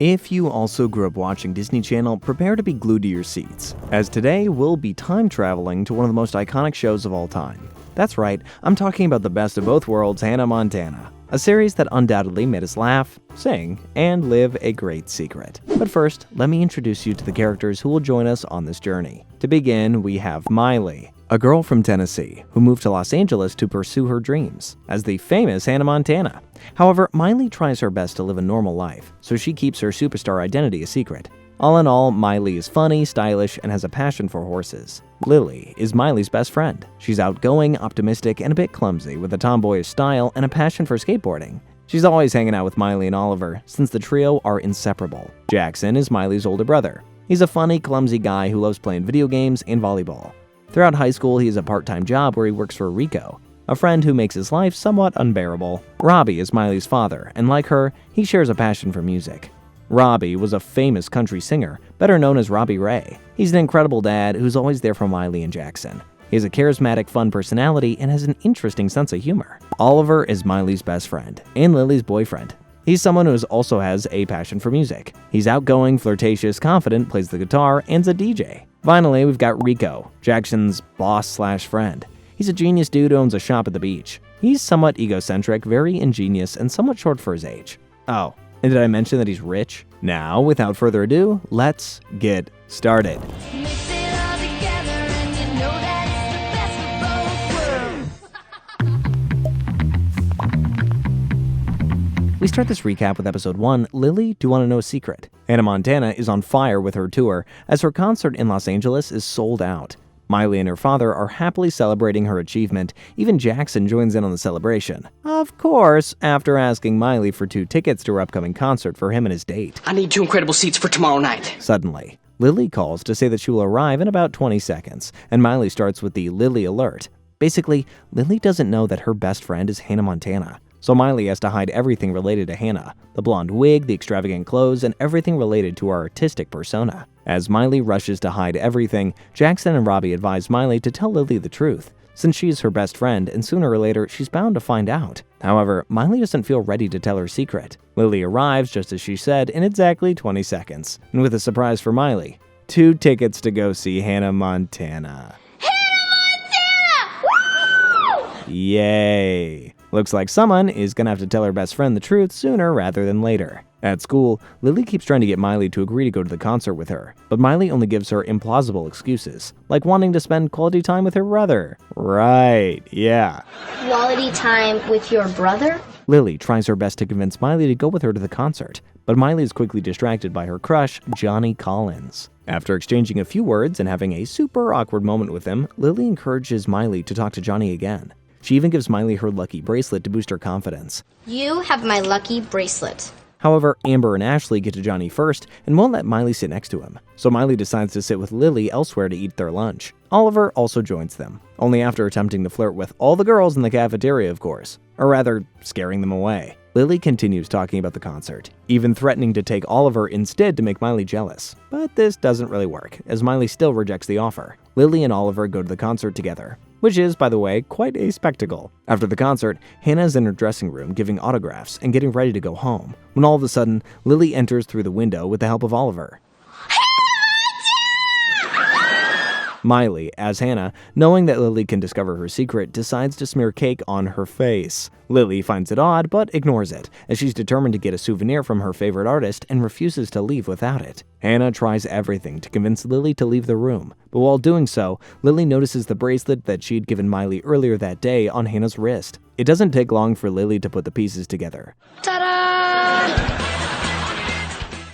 If you also grew up watching Disney Channel, prepare to be glued to your seats, as today we'll be time traveling to one of the most iconic shows of all time. That's right, I'm talking about the best of both worlds, Hannah Montana, a series that undoubtedly made us laugh, sing, and live a great secret. But first, let me introduce you to the characters who will join us on this journey. To begin, we have Miley, a girl from Tennessee who moved to Los Angeles to pursue her dreams as the famous Hannah Montana. However, Miley tries her best to live a normal life, so she keeps her superstar identity a secret. All in all, Miley is funny, stylish, and has a passion for horses. Lily is Miley's best friend. She's outgoing, optimistic, and a bit clumsy, with a tomboyish style and a passion for skateboarding. She's always hanging out with Miley and Oliver, since the trio are inseparable. Jackson is Miley's older brother. He's a funny, clumsy guy who loves playing video games and volleyball. Throughout high school, he has a part-time job where he works for Rico, a friend who makes his life somewhat unbearable. Robbie is Miley's father, and like her, he shares a passion for music. Robbie was a famous country singer, better known as Robbie Ray. He's an incredible dad who's always there for Miley and Jackson. He has a charismatic, fun personality and has an interesting sense of humor. Oliver is Miley's best friend and Lily's boyfriend. He's someone who also has a passion for music. He's outgoing, flirtatious, confident, plays the guitar, and's a DJ. Finally, we've got Rico, Jackson's boss/friend. He's a genius dude who owns a shop at the beach. He's somewhat egocentric, very ingenious, and somewhat short for his age. Oh, and did I mention that he's rich? Now, without further ado, let's get started. We start this recap with episode 1, Lily, Do You Want to Know a Secret? Hannah Montana is on fire with her tour, as her concert in Los Angeles is sold out. Miley and her father are happily celebrating her achievement. Even Jackson joins in on the celebration. Of course, after asking Miley for 2 tickets to her upcoming concert for him and his date. I need 2 incredible seats for tomorrow night. Suddenly, Lily calls to say that she will arrive in about 20 seconds, and Miley starts with the Lily alert. Basically, Lily doesn't know that her best friend is Hannah Montana. So Miley has to hide everything related to Hannah, the blonde wig, the extravagant clothes, and everything related to her artistic persona. As Miley rushes to hide everything, Jackson and Robbie advise Miley to tell Lily the truth, since she's her best friend and sooner or later she's bound to find out. However, Miley doesn't feel ready to tell her secret. Lily arrives just as she said in exactly 20 seconds, and with a surprise for Miley, 2 tickets to go see Hannah Montana. Yay! Looks like someone is gonna have to tell her best friend the truth sooner rather than later. At school, Lily keeps trying to get Miley to agree to go to the concert with her, but Miley only gives her implausible excuses, like wanting to spend quality time with her brother. Right, yeah. Quality time with your brother? Lily tries her best to convince Miley to go with her to the concert, but Miley is quickly distracted by her crush, Johnny Collins. After exchanging a few words and having a super awkward moment with him, Lily encourages Miley to talk to Johnny again. She even gives Miley her lucky bracelet to boost her confidence. You have my lucky bracelet. However, Amber and Ashley get to Johnny first and won't let Miley sit next to him, so Miley decides to sit with Lily elsewhere to eat their lunch. Oliver also joins them, only after attempting to flirt with all the girls in the cafeteria, of course, or rather, scaring them away. Lily continues talking about the concert, even threatening to take Oliver instead to make Miley jealous. But this doesn't really work, as Miley still rejects the offer. Lily and Oliver go to the concert together, which is, by the way, quite a spectacle. After the concert, Hannah is in her dressing room giving autographs and getting ready to go home, when all of a sudden, Lily enters through the window with the help of Oliver. Miley, as Hannah, knowing that Lily can discover her secret, decides to smear cake on her face. Lily finds it odd, but ignores it, as she's determined to get a souvenir from her favorite artist and refuses to leave without it. Hannah tries everything to convince Lily to leave the room, but while doing so, Lily notices the bracelet that she'd given Miley earlier that day on Hannah's wrist. It doesn't take long for Lily to put the pieces together. Ta-da!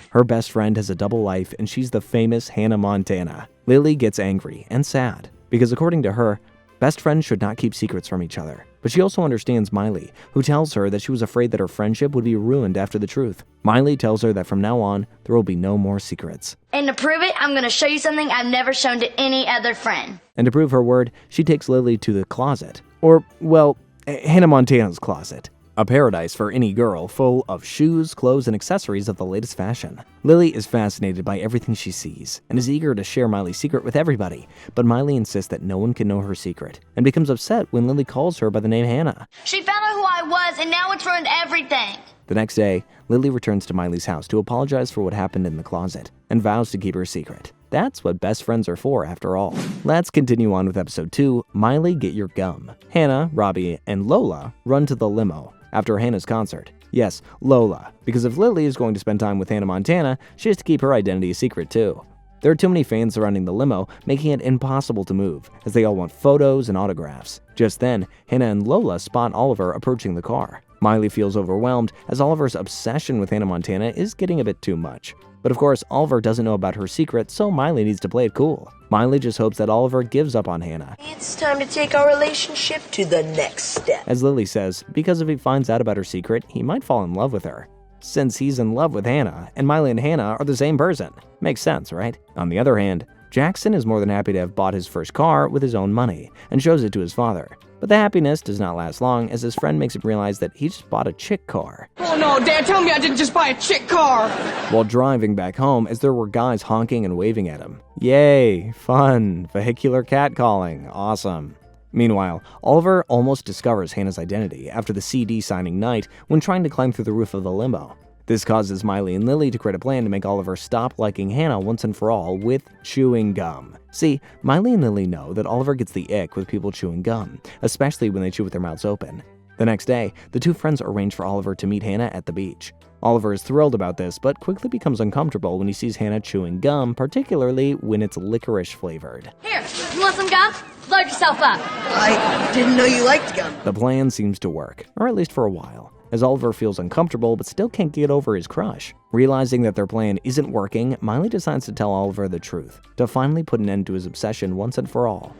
Her best friend has a double life, and she's the famous Hannah Montana. Lily gets angry and sad, because according to her, best friends should not keep secrets from each other. But she also understands Miley, who tells her that she was afraid that her friendship would be ruined after the truth. Miley tells her that from now on, there will be no more secrets. And to prove it, I'm gonna show you something I've never shown to any other friend. And to prove her word, she takes Lily to the closet. Or, well, Hannah Montana's closet. A paradise for any girl, full of shoes, clothes, and accessories of the latest fashion. Lily is fascinated by everything she sees, and is eager to share Miley's secret with everybody, but Miley insists that no one can know her secret, and becomes upset when Lily calls her by the name Hannah. She found out who I was, and now it's ruined everything. The next day, Lily returns to Miley's house to apologize for what happened in the closet and vows to keep her secret. That's what best friends are for, after all. Let's continue on with episode 2, Miley Get Your Gum. Hannah, Robbie, and Lola run to the limo after Hannah's concert. Yes, Lola, because if Lily is going to spend time with Hannah Montana, she has to keep her identity a secret too. There are too many fans surrounding the limo, making it impossible to move, as they all want photos and autographs. Just then, Hannah and Lola spot Oliver approaching the car. Miley feels overwhelmed, as Oliver's obsession with Hannah Montana is getting a bit too much. But of course, Oliver doesn't know about her secret, so Miley needs to play it cool. Miley just hopes that Oliver gives up on Hannah. It's time to take our relationship to the next step. As Lily says, because if he finds out about her secret, he might fall in love with her. Since he's in love with Hannah, and Miley and Hannah are the same person. Makes sense, right? On the other hand, Jackson is more than happy to have bought his first car with his own money, and shows it to his father. But the happiness does not last long, as his friend makes him realize that he just bought a chick car. Oh no, Dad, tell me I didn't just buy a chick car. While driving back home, as there were guys honking and waving at him. Yay, fun, vehicular catcalling, awesome. Meanwhile, Oliver almost discovers Hannah's identity after the CD signing night when trying to climb through the roof of the limo. This causes Miley and Lily to create a plan to make Oliver stop liking Hannah once and for all with chewing gum. See, Miley and Lily know that Oliver gets the ick with people chewing gum, especially when they chew with their mouths open. The next day, the two friends arrange for Oliver to meet Hannah at the beach. Oliver is thrilled about this, but quickly becomes uncomfortable when he sees Hannah chewing gum, particularly when it's licorice flavored. Here, you want some gum? Load yourself up. I didn't know you liked gum. The plan seems to work, or at least for a while, as Oliver feels uncomfortable but still can't get over his crush. Realizing that their plan isn't working, Miley decides to tell Oliver the truth, to finally put an end to his obsession once and for all.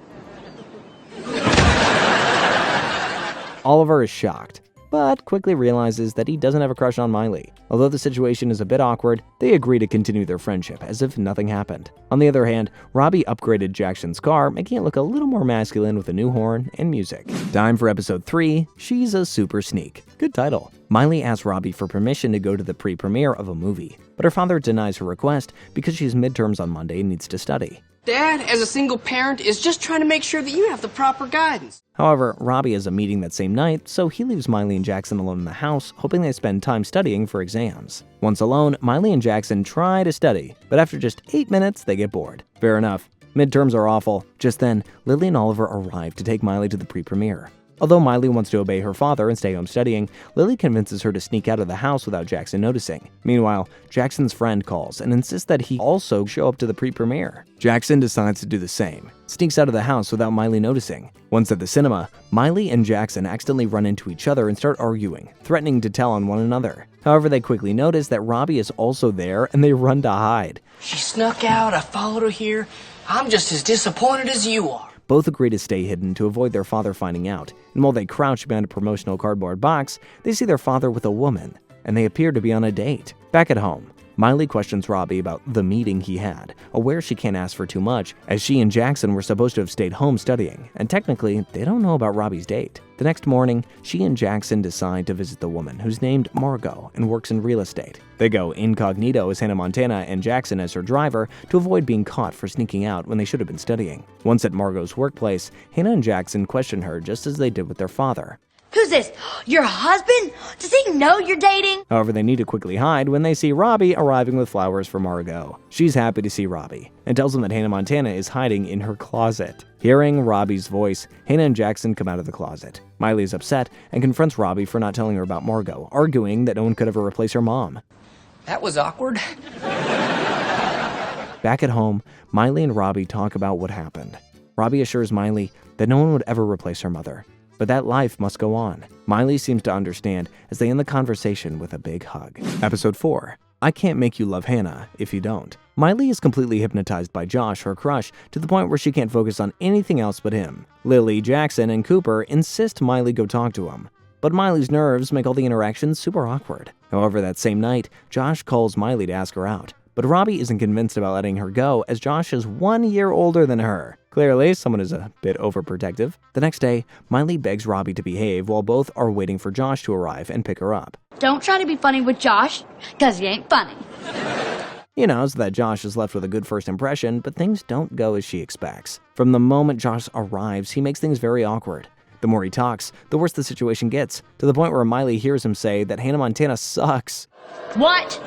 Oliver is shocked, but quickly realizes that he doesn't have a crush on Miley. Although the situation is a bit awkward, they agree to continue their friendship as if nothing happened. On the other hand, Robbie upgraded Jackson's car, making it look a little more masculine with a new horn and music. Time for episode 3, She's a Super Sneak. Good title. Miley asks Robbie for permission to go to the pre-premiere of a movie, but her father denies her request because she has midterms on Monday and needs to study. Dad, as a single parent, is just trying to make sure that you have the proper guidance. However, Robbie has a meeting that same night, so he leaves Miley and Jackson alone in the house, hoping they spend time studying for exams. Once alone, Miley and Jackson try to study, but after just 8 minutes, they get bored. Fair enough. Midterms are awful. Just then, Lily and Oliver arrive to take Miley to the pre-premiere. Although Miley wants to obey her father and stay home studying, Lily convinces her to sneak out of the house without Jackson noticing. Meanwhile, Jackson's friend calls and insists that he also show up to the pre-premiere. Jackson decides to do the same, sneaks out of the house without Miley noticing. Once at the cinema, Miley and Jackson accidentally run into each other and start arguing, threatening to tell on one another. However, they quickly notice that Robbie is also there and they run to hide. She snuck out, I followed her here. I'm just as disappointed as you are. Both agree to stay hidden to avoid their father finding out, and while they crouch behind a promotional cardboard box, they see their father with a woman, and they appear to be on a date. Back at home, Miley questions Robbie about the meeting he had, aware she can't ask for too much, as she and Jackson were supposed to have stayed home studying, and technically, they don't know about Robbie's date. The next morning, she and Jackson decide to visit the woman who's named Margot and works in real estate. They go incognito as Hannah Montana and Jackson as her driver to avoid being caught for sneaking out when they should have been studying. Once at Margot's workplace, Hannah and Jackson question her just as they did with their father. Who's this? Your husband? Does he know you're dating? However, they need to quickly hide when they see Robbie arriving with flowers for Margot. She's happy to see Robbie and tells him that Hannah Montana is hiding in her closet. Hearing Robbie's voice, Hannah and Jackson come out of the closet. Miley is upset and confronts Robbie for not telling her about Margot, arguing that no one could ever replace her mom. That was awkward. Back at home, Miley and Robbie talk about what happened. Robbie assures Miley that no one would ever replace her mother, but that life must go on. Miley seems to understand as they end the conversation with a big hug. Episode 4. I Can't Make You Love Hannah If You Don't. Miley is completely hypnotized by Josh, her crush, to the point where she can't focus on anything else but him. Lily, Jackson, and Cooper insist Miley go talk to him, but Miley's nerves make all the interactions super awkward. However, that same night, Josh calls Miley to ask her out, but Robbie isn't convinced about letting her go as Josh is 1 year older than her. Clearly, someone is a bit overprotective. The next day, Miley begs Robbie to behave while both are waiting for Josh to arrive and pick her up. Don't try to be funny with Josh, because he ain't funny. You know, so that Josh is left with a good first impression, but things don't go as she expects. From the moment Josh arrives, he makes things very awkward. The more he talks, the worse the situation gets, to the point where Miley hears him say that Hannah Montana sucks. What?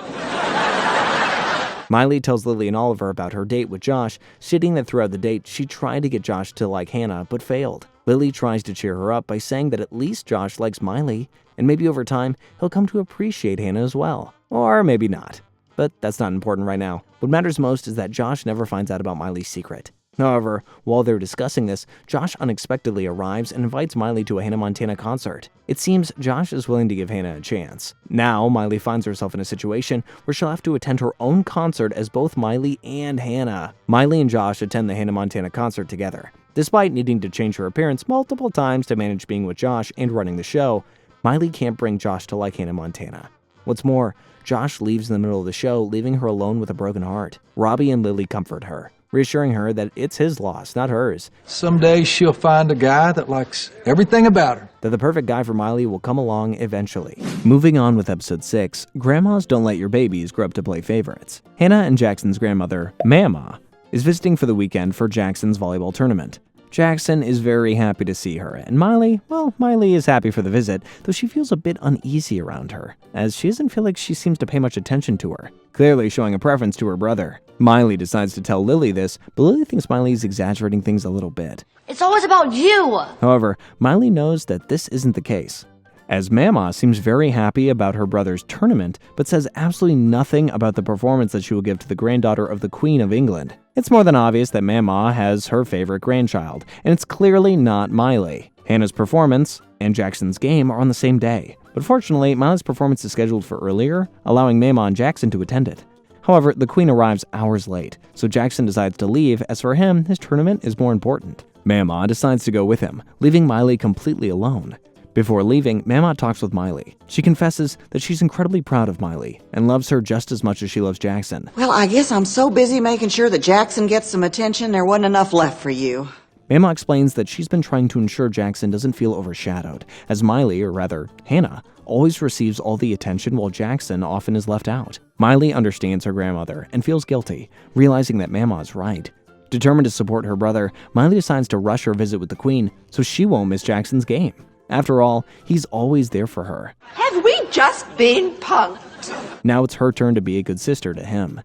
Miley tells Lily and Oliver about her date with Josh, stating that throughout the date she tried to get Josh to like Hannah but failed. Lily tries to cheer her up by saying that at least Josh likes Miley, and maybe over time he'll come to appreciate Hannah as well. Or maybe not. But that's not important right now. What matters most is that Josh never finds out about Miley's secret. However, while they're discussing this, Josh unexpectedly arrives and invites Miley to a Hannah Montana concert. It seems Josh is willing to give Hannah a chance. Now, Miley finds herself in a situation where she'll have to attend her own concert as both Miley and Hannah. Miley and Josh attend the Hannah Montana concert together. Despite needing to change her appearance multiple times to manage being with Josh and running the show, Miley can't bring Josh to like Hannah Montana. What's more, Josh leaves in the middle of the show, leaving her alone with a broken heart. Robbie and Lily comfort her, reassuring her that it's his loss, not hers. Someday she'll find a guy that likes everything about her. That the perfect guy for Miley will come along eventually. Moving on with episode 6, Grandmas Don't Let Your Babies Grow Up to Play Favorites. Hannah and Jackson's grandmother, Mama, is visiting for the weekend for Jackson's volleyball tournament. Jackson is very happy to see her, and Miley is happy for the visit, though she feels a bit uneasy around her, as she doesn't feel like she seems to pay much attention to her, clearly showing a preference to her brother. Miley decides to tell Lily this, but Lily thinks Miley is exaggerating things a little bit. It's always about you. However, Miley knows that this isn't the case, as Mama seems very happy about her brother's tournament, but says absolutely nothing about the performance that she will give to the granddaughter of the Queen of England. It's more than obvious that Mama has her favorite grandchild, and it's clearly not Miley. Hannah's performance and Jackson's game are on the same day, but fortunately, Miley's performance is scheduled for earlier, allowing Mama and Jackson to attend it. However, the Queen arrives hours late, so Jackson decides to leave, as for him, his tournament is more important. Mama decides to go with him, leaving Miley completely alone. Before leaving, Mama talks with Miley. She confesses that she's incredibly proud of Miley and loves her just as much as she loves Jackson. Well, I guess I'm so busy making sure that Jackson gets some attention, there wasn't enough left for you. Mama explains that she's been trying to ensure Jackson doesn't feel overshadowed, as Miley, or rather, Hannah, always receives all the attention while Jackson often is left out. Miley understands her grandmother and feels guilty, realizing that Mama is right. Determined to support her brother, Miley decides to rush her visit with the Queen so she won't miss Jackson's game. After all, he's always there for her. Have we just been punked? Now it's her turn to be a good sister to him.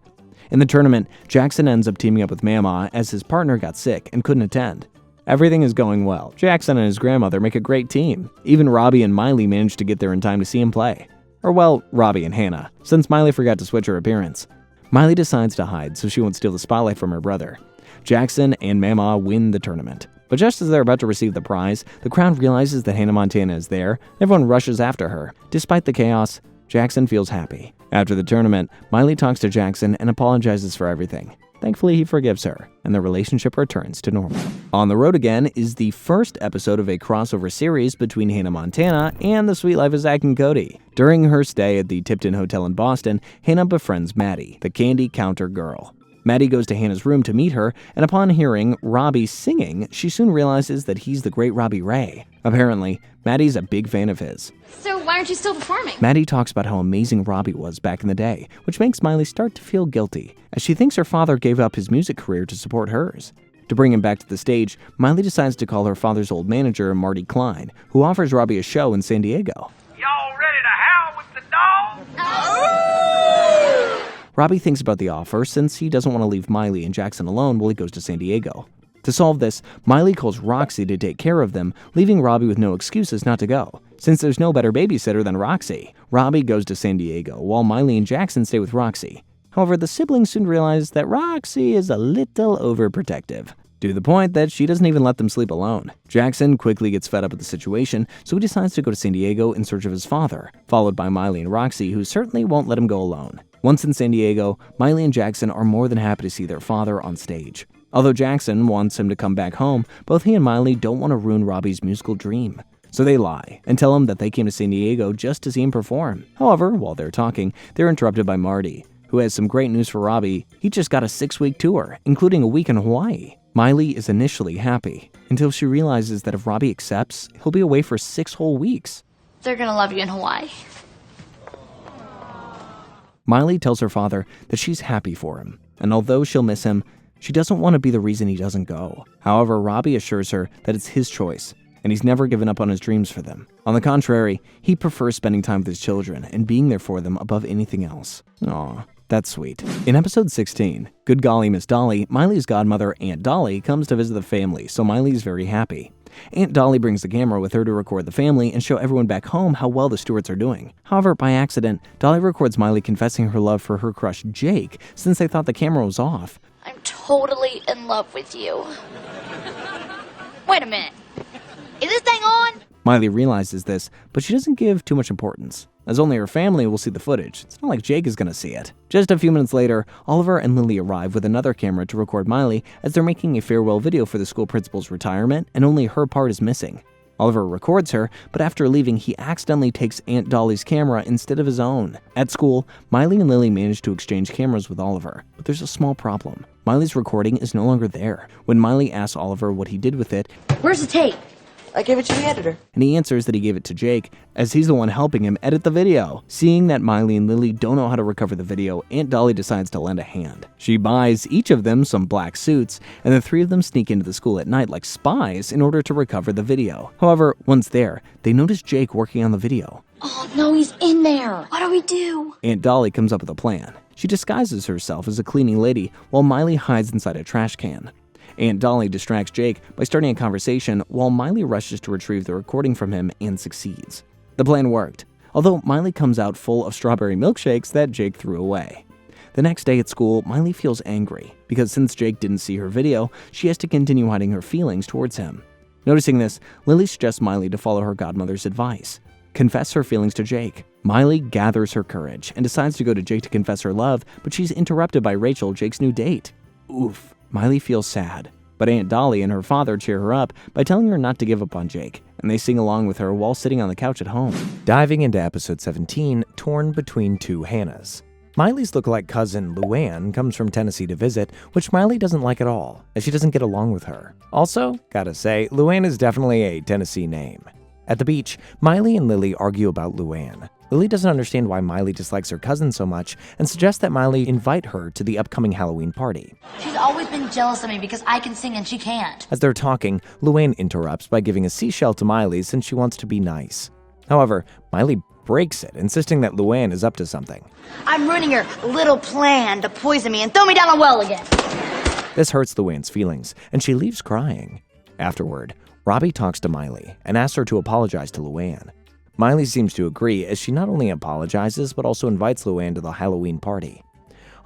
In the tournament, Jackson ends up teaming up with Mama as his partner got sick and couldn't attend. Everything is going well. Jackson and his grandmother make a great team. Even Robbie and Miley manage to get there in time to see him play. Or well, Robbie and Hannah, since Miley forgot to switch her appearance. Miley decides to hide so she won't steal the spotlight from her brother. Jackson and Mama win the tournament. But just as they're about to receive the prize, the crowd realizes that Hannah Montana is there. Everyone rushes after her. Despite the chaos, Jackson feels happy. After the tournament, Miley talks to Jackson and apologizes for everything. Thankfully, he forgives her, and the relationship returns to normal. On the Road Again is the first episode of a crossover series between Hannah Montana and The Sweet Life of Zack and Cody. During her stay at the Tipton Hotel in Boston, Hannah befriends Maddie, the candy counter girl. Maddie goes to Hannah's room to meet her, and upon hearing Robbie singing, she soon realizes that he's the great Robbie Ray. Apparently, Maddie's a big fan of his. So why aren't you still performing? Maddie talks about how amazing Robbie was back in the day, which makes Miley start to feel guilty, as she thinks her father gave up his music career to support hers. To bring him back to the stage, Miley decides to call her father's old manager, Marty Klein, who offers Robbie a show in San Diego. Y'all ready to howl with the dog? Robbie thinks about the offer since he doesn't want to leave Miley and Jackson alone while he goes to San Diego. To solve this, Miley calls Roxy to take care of them, leaving Robbie with no excuses not to go. Since there's no better babysitter than Roxy, Robbie goes to San Diego while Miley and Jackson stay with Roxy. However, the siblings soon realize that Roxy is a little overprotective, to the point that she doesn't even let them sleep alone. Jackson quickly gets fed up with the situation, so he decides to go to San Diego in search of his father, followed by Miley and Roxy, who certainly won't let him go alone. Once in San Diego, Miley and Jackson are more than happy to see their father on stage. Although Jackson wants him to come back home, both he and Miley don't want to ruin Robbie's musical dream. So they lie and tell him that they came to San Diego just to see him perform. However, while they're talking, they're interrupted by Marty, who has some great news for Robbie. He just got a 6-week tour, including a week in Hawaii. Miley is initially happy, until she realizes that if Robbie accepts, he'll be away for 6 whole weeks. They're gonna love you in Hawaii. Miley tells her father that she's happy for him, and although she'll miss him, she doesn't want to be the reason he doesn't go. However, Robbie assures her that it's his choice, and he's never given up on his dreams for them. On the contrary, he prefers spending time with his children and being there for them above anything else. Aw, that's sweet. In episode 16, Good Golly Miss Dolly, Miley's godmother, Aunt Dolly, comes to visit the family, so Miley's very happy. Aunt Dolly brings the camera with her to record the family and show everyone back home how well the Stewarts are doing. However, by accident, Dolly records Miley confessing her love for her crush Jake since they thought the camera was off. I'm totally in love with you. Wait a minute. Is this thing on? Miley realizes this, but she doesn't give too much importance, as only her family will see the footage. It's not like Jake is gonna see it. Just a few minutes later, Oliver and Lily arrive with another camera to record Miley as they're making a farewell video for the school principal's retirement, and only her part is missing. Oliver records her, but after leaving, he accidentally takes Aunt Dolly's camera instead of his own. At school, Miley and Lily manage to exchange cameras with Oliver, but there's a small problem. Miley's recording is no longer there. When Miley asks Oliver what he did with it, Where's the tape? I gave it to the editor. and he answers that he gave it to Jake, as he's the one helping him edit the video. Seeing that Miley and Lily don't know how to recover the video, Aunt Dolly decides to lend a hand. She buys each of them some black suits, and the three of them sneak into the school at night like spies in order to recover the video. However, once there, they notice Jake working on the video. Oh no, he's in there. What do we do? Aunt Dolly comes up with a plan. She disguises herself as a cleaning lady while Miley hides inside a trash can. Aunt Dolly distracts Jake by starting a conversation while Miley rushes to retrieve the recording from him and succeeds. The plan worked, although Miley comes out full of strawberry milkshakes that Jake threw away. The next day at school, Miley feels angry because since Jake didn't see her video, she has to continue hiding her feelings towards him. Noticing this, Lily suggests Miley to follow her godmother's advice. Confess her feelings to Jake. Miley gathers her courage and decides to go to Jake to confess her love, but she's interrupted by Rachel, Jake's new date. Oof. Miley feels sad, but Aunt Dolly and her father cheer her up by telling her not to give up on Jake, and they sing along with her while sitting on the couch at home. Diving into episode 17, Torn Between Two Hannahs. Miley's lookalike cousin, Luann, comes from Tennessee to visit, which Miley doesn't like at all, as she doesn't get along with her. Also, gotta say, Luann is definitely a Tennessee name. At the beach, Miley and Lily argue about Luann. Lily doesn't understand why Miley dislikes her cousin so much and suggests that Miley invite her to the upcoming Halloween party. She's always been jealous of me because I can sing and she can't. As they're talking, Luann interrupts by giving a seashell to Miley since she wants to be nice. However, Miley breaks it, insisting that Luann is up to something. I'm ruining your little plan to poison me and throw me down a well again. This hurts Luann's feelings, and she leaves crying. Afterward, Robbie talks to Miley and asks her to apologize to Luann. Miley seems to agree as she not only apologizes but also invites Luann to the Halloween party.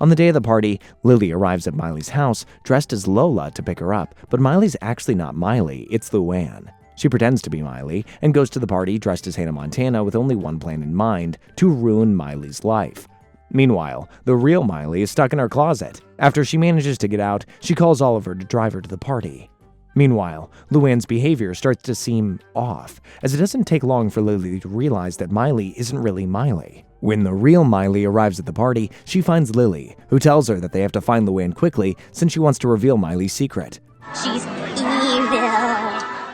On the day of the party, Lily arrives at Miley's house dressed as Lola to pick her up, but Miley's actually not Miley, it's Luann. She pretends to be Miley and goes to the party dressed as Hannah Montana with only one plan in mind: to ruin Miley's life. Meanwhile, the real Miley is stuck in her closet. After she manages to get out, she calls Oliver to drive her to the party. Meanwhile, Luann's behavior starts to seem off, as it doesn't take long for Lily to realize that Miley isn't really Miley. When the real Miley arrives at the party, she finds Lily, who tells her that they have to find Luann quickly since she wants to reveal Miley's secret. She's evil.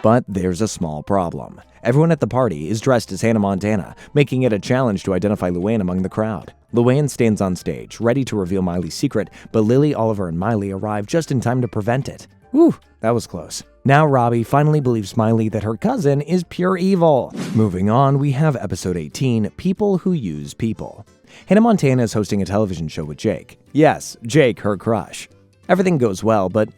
But there's a small problem. Everyone at the party is dressed as Hannah Montana, making it a challenge to identify Luann among the crowd. Luann stands on stage, ready to reveal Miley's secret, but Lily, Oliver, and Miley arrive just in time to prevent it. Whew, that was close. Now Robbie finally believes Miley that her cousin is pure evil. Moving on, we have episode 18, People Who Use People. Hannah Montana is hosting a television show with Jake. Yes, Jake, her crush. Everything goes well, but,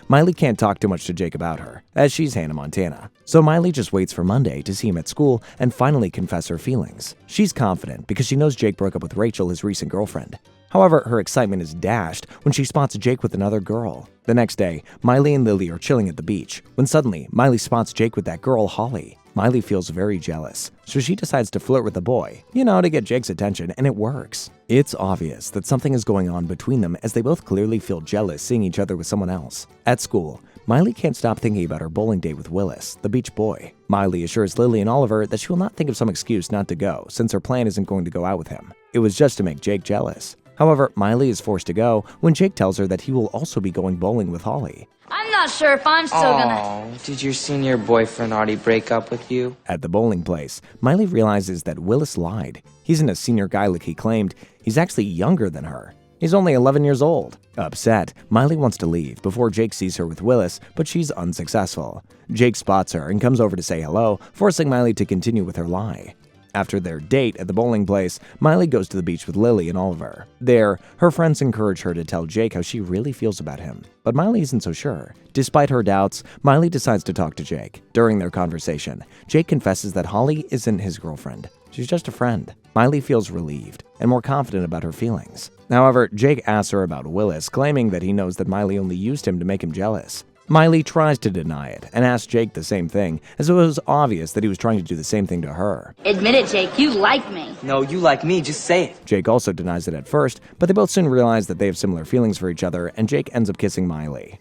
Miley can't talk too much to Jake about her, as she's Hannah Montana. So Miley just waits for Monday to see him at school and finally confess her feelings. She's confident because she knows Jake broke up with Rachel, his recent girlfriend. However, her excitement is dashed when she spots Jake with another girl. The next day, Miley and Lily are chilling at the beach, when suddenly, Miley spots Jake with that girl, Holly. Miley feels very jealous, so she decides to flirt with the boy, to get Jake's attention, and it works. It's obvious that something is going on between them as they both clearly feel jealous seeing each other with someone else. At school, Miley can't stop thinking about her bowling date with Willis, the beach boy. Miley assures Lily and Oliver that she will not think of some excuse not to go, since her plan isn't going to go out with him. It was just to make Jake jealous. However, Miley is forced to go when Jake tells her that he will also be going bowling with Holly. I'm not sure if I'm still gonna... Oh, did your senior boyfriend already break up with you? At the bowling place, Miley realizes that Willis lied. He isn't a senior guy like he claimed, he's actually younger than her. He's only 11 years old. Upset, Miley wants to leave before Jake sees her with Willis, but she's unsuccessful. Jake spots her and comes over to say hello, forcing Miley to continue with her lie. After their date at the bowling place, Miley goes to the beach with Lily and Oliver. There, her friends encourage her to tell Jake how she really feels about him, but Miley isn't so sure. Despite her doubts, Miley decides to talk to Jake. During their conversation, Jake confesses that Holly isn't his girlfriend. She's just a friend. Miley feels relieved and more confident about her feelings. However, Jake asks her about Willis, claiming that he knows that Miley only used him to make him jealous. Miley tries to deny it and asks Jake the same thing, as it was obvious that he was trying to do the same thing to her. Admit it, Jake, you like me. No, you like me, just say it. Jake also denies it at first, but they both soon realize that they have similar feelings for each other, and Jake ends up kissing Miley.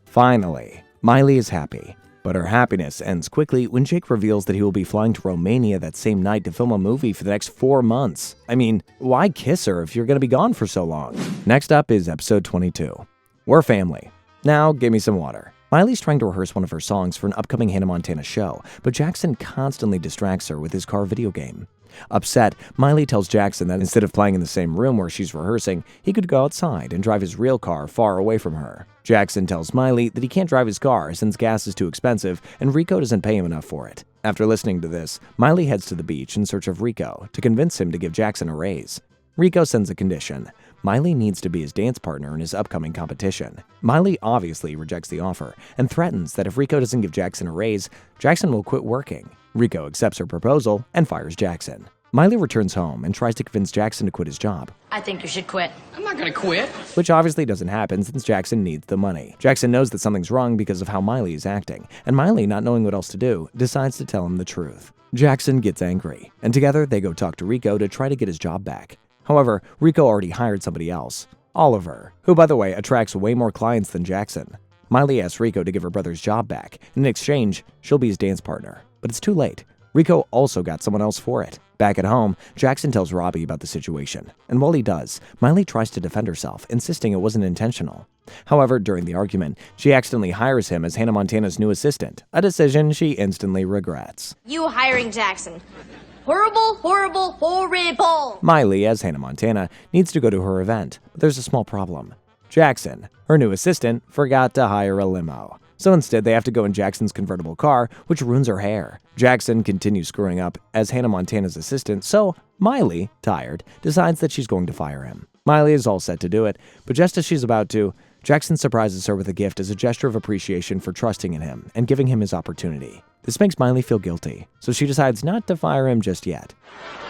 Finally, Miley is happy. But her happiness ends quickly when Jake reveals that he will be flying to Romania that same night to film a movie for the next 4 months. I mean, why kiss her if you're going to be gone for so long? Next up is episode 22. We're family. Now, give me some water. Miley's trying to rehearse one of her songs for an upcoming Hannah Montana show, but Jackson constantly distracts her with his car video game. Upset, Miley tells Jackson that instead of playing in the same room where she's rehearsing, he could go outside and drive his real car far away from her. Jackson tells Miley that he can't drive his car since gas is too expensive and Rico doesn't pay him enough for it. After listening to this, Miley heads to the beach in search of Rico to convince him to give Jackson a raise. Rico sends a condition. Miley needs to be his dance partner in his upcoming competition. Miley obviously rejects the offer and threatens that if Rico doesn't give Jackson a raise, Jackson will quit working. Rico accepts her proposal and fires Jackson. Miley returns home and tries to convince Jackson to quit his job. I think you should quit. I'm not gonna quit. Which obviously doesn't happen since Jackson needs the money. Jackson knows that something's wrong because of how Miley is acting, and Miley, not knowing what else to do, decides to tell him the truth. Jackson gets angry, and together they go talk to Rico to try to get his job back. However, Rico already hired somebody else, Oliver, who, by the way, attracts way more clients than Jackson. Miley asks Rico to give her brother's job back, and in exchange, she'll be his dance partner. But it's too late. Rico also got someone else for it. Back at home, Jackson tells Robbie about the situation, and while he does, Miley tries to defend herself, insisting it wasn't intentional. However, during the argument, she accidentally hires him as Hannah Montana's new assistant, a decision she instantly regrets. You hiring Jackson. Horrible, horrible, horrible. Miley, as Hannah Montana, needs to go to her event, but there's a small problem. Jackson, her new assistant, forgot to hire a limo. So instead, they have to go in Jackson's convertible car, which ruins her hair. Jackson continues screwing up as Hannah Montana's assistant, so Miley, tired, decides that she's going to fire him. Miley is all set to do it, but just as she's about to, Jackson surprises her with a gift as a gesture of appreciation for trusting in him and giving him his opportunity. This makes Miley feel guilty, so she decides not to fire him just yet.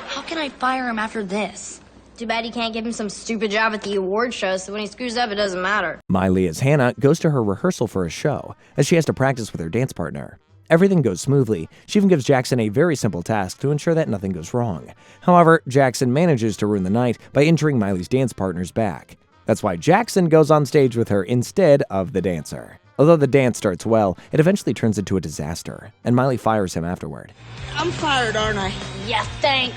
How can I fire him after this? Too bad you can't give him some stupid job at the award show, so when he screws up, it doesn't matter. Miley, as Hannah, goes to her rehearsal for a show, as she has to practice with her dance partner. Everything goes smoothly. She even gives Jackson a very simple task to ensure that nothing goes wrong. However, Jackson manages to ruin the night by injuring Miley's dance partner's back. That's why Jackson goes on stage with her instead of the dancer. Although the dance starts well, it eventually turns into a disaster, and Miley fires him afterward. I'm fired, aren't I? You think?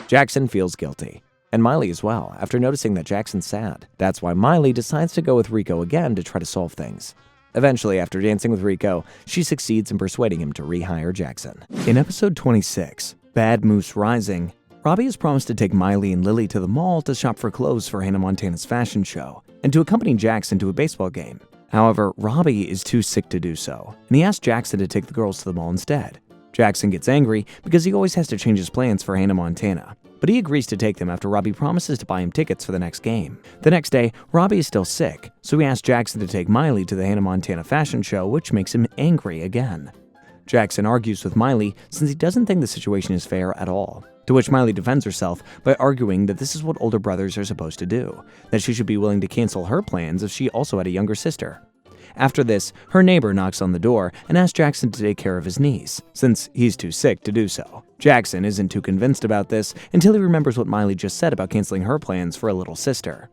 Jackson feels guilty, and Miley as well, after noticing that Jackson's sad. That's why Miley decides to go with Rico again to try to solve things. Eventually, after dancing with Rico, she succeeds in persuading him to rehire Jackson. In episode 26, Bad Moose Rising, Robbie has promised to take Miley and Lily to the mall to shop for clothes for Hannah Montana's fashion show, and to accompany Jackson to a baseball game. However, Robbie is too sick to do so, and he asks Jackson to take the girls to the mall instead. Jackson gets angry because he always has to change his plans for Hannah Montana, but he agrees to take them after Robbie promises to buy him tickets for the next game. The next day, Robbie is still sick, so he asks Jackson to take Miley to the Hannah Montana fashion show, which makes him angry again. Jackson argues with Miley since he doesn't think the situation is fair at all, to which Miley defends herself by arguing that this is what older brothers are supposed to do, that she should be willing to cancel her plans if she also had a younger sister. After this, her neighbor knocks on the door and asks Jackson to take care of his niece, since he's too sick to do so. Jackson isn't too convinced about this until he remembers what Miley just said about canceling her plans for a little sister.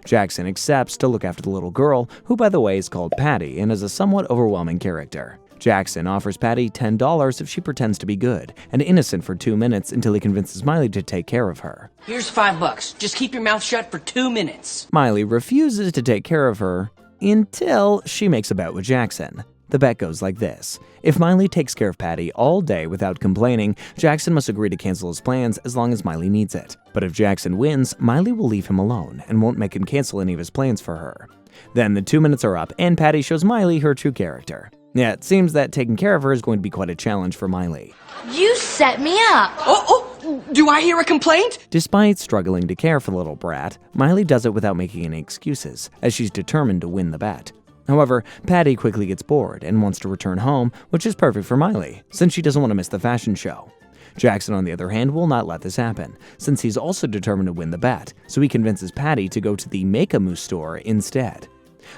Jackson accepts to look after the little girl, who by the way is called Patty and is a somewhat overwhelming character. Jackson offers Patty $10 if she pretends to be good and innocent for 2 minutes until he convinces Miley to take care of her. Here's $5. Just keep your mouth shut for 2 minutes. Miley refuses to take care of her until she makes a bet with Jackson. The bet goes like this. If Miley takes care of Patty all day without complaining, Jackson must agree to cancel his plans as long as Miley needs it. But if Jackson wins, Miley will leave him alone and won't make him cancel any of his plans for her. Then the 2 minutes are up and Patty shows Miley her true character. Yeah, it seems that taking care of her is going to be quite a challenge for Miley. You set me up. Oh, do I hear a complaint? Despite struggling to care for the little brat, Miley does it without making any excuses, as she's determined to win the bet. However, Patty quickly gets bored and wants to return home, which is perfect for Miley, since she doesn't want to miss the fashion show. Jackson, on the other hand, will not let this happen, since he's also determined to win the bet, so he convinces Patty to go to the Malibu store instead.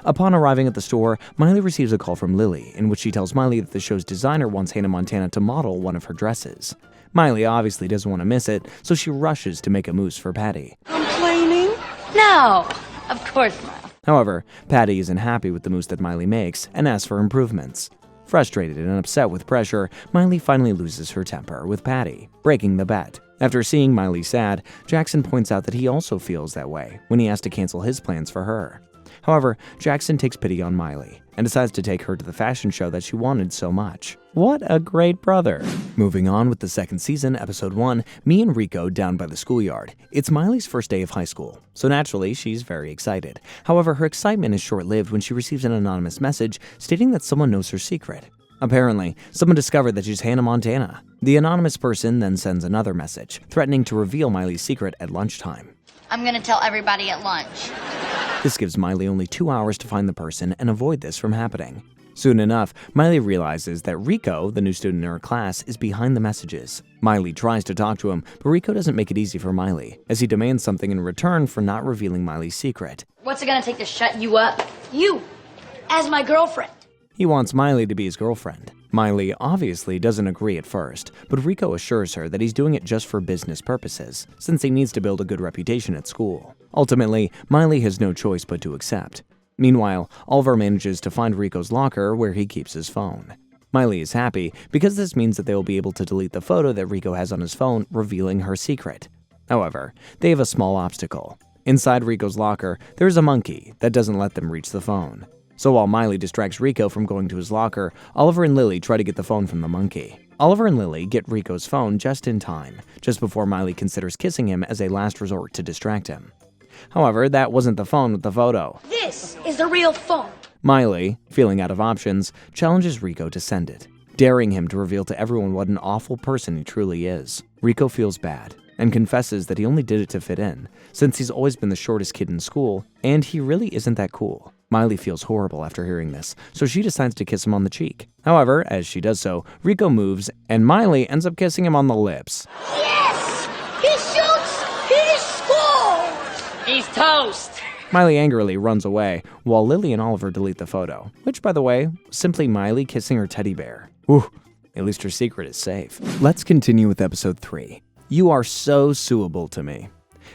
Upon arriving at the store, Miley receives a call from Lily, in which she tells Miley that the show's designer wants Hannah Montana to model one of her dresses. Miley obviously doesn't want to miss it, so she rushes to make a mousse for Patty. Complaining? No, of course not. However, Patty isn't happy with the mousse that Miley makes and asks for improvements. Frustrated and upset with pressure, Miley finally loses her temper with Patty, breaking the bet. After seeing Miley sad, Jackson points out that he also feels that way when he has to cancel his plans for her. However, Jackson takes pity on Miley and decides to take her to the fashion show that she wanted so much. What a great brother! Moving on with the second season, episode 1, Me and Rico down by the schoolyard. It's Miley's first day of high school, so naturally she's very excited. However, her excitement is short-lived when she receives an anonymous message stating that someone knows her secret. Apparently, someone discovered that she's Hannah Montana. The anonymous person then sends another message, threatening to reveal Miley's secret at lunchtime. I'm gonna tell everybody at lunch. This gives Miley only 2 hours to find the person and avoid this from happening. Soon enough, Miley realizes that Rico, the new student in her class, is behind the messages. Miley tries to talk to him, but Rico doesn't make it easy for Miley, as he demands something in return for not revealing Miley's secret. What's it gonna take to shut you up? You, as my girlfriend. He wants Miley to be his girlfriend. Miley obviously doesn't agree at first, but Rico assures her that he's doing it just for business purposes, since he needs to build a good reputation at school. Ultimately, Miley has no choice but to accept. Meanwhile, Oliver manages to find Rico's locker where he keeps his phone. Miley is happy because this means that they will be able to delete the photo that Rico has on his phone, revealing her secret. However, they have a small obstacle. Inside Rico's locker, there is a monkey that doesn't let them reach the phone. So while Miley distracts Rico from going to his locker, Oliver and Lily try to get the phone from the monkey. Oliver and Lily get Rico's phone just in time, just before Miley considers kissing him as a last resort to distract him. However, that wasn't the phone with the photo. This is the real phone. Miley, feeling out of options, challenges Rico to send it, daring him to reveal to everyone what an awful person he truly is. Rico feels bad and confesses that he only did it to fit in, since he's always been the shortest kid in school, and he really isn't that cool. Miley feels horrible after hearing this, so she decides to kiss him on the cheek. However, as she does so, Rico moves, and Miley ends up kissing him on the lips. Yes! He shoots! He scores! He's toast. Miley angrily runs away, while Lily and Oliver delete the photo, which, by the way, was simply Miley kissing her teddy bear. Whew, at least her secret is safe. Let's continue with episode 3. You are so suable to me.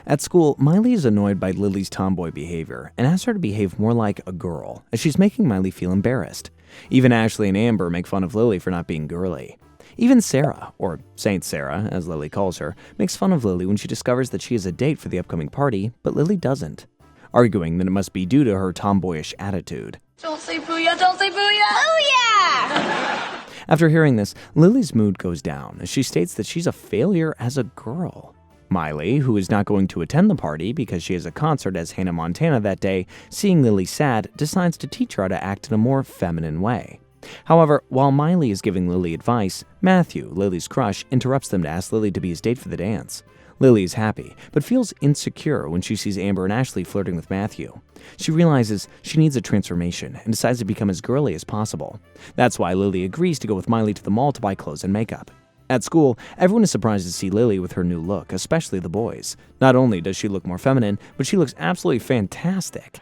At school, Miley is annoyed by Lily's tomboy behavior and asks her to behave more like a girl, as she's making Miley feel embarrassed. Even Ashley and Amber make fun of Lily for not being girly. Even Sarah, or Saint Sarah, as Lily calls her, makes fun of Lily when she discovers that she has a date for the upcoming party, but Lily doesn't, arguing that it must be due to her tomboyish attitude. Don't say booyah, don't say booyah. Oh yeah! After hearing this, Lily's mood goes down as she states that she's a failure as a girl. Miley, who is not going to attend the party because she has a concert as Hannah Montana that day, seeing Lily sad, decides to teach her how to act in a more feminine way. However, while Miley is giving Lily advice, Matthew, Lily's crush, interrupts them to ask Lily to be his date for the dance. Lily is happy, but feels insecure when she sees Amber and Ashley flirting with Matthew. She realizes she needs a transformation and decides to become as girly as possible. That's why Lily agrees to go with Miley to the mall to buy clothes and makeup. At school, everyone is surprised to see Lily with her new look, especially the boys. Not only does she look more feminine, but she looks absolutely fantastic.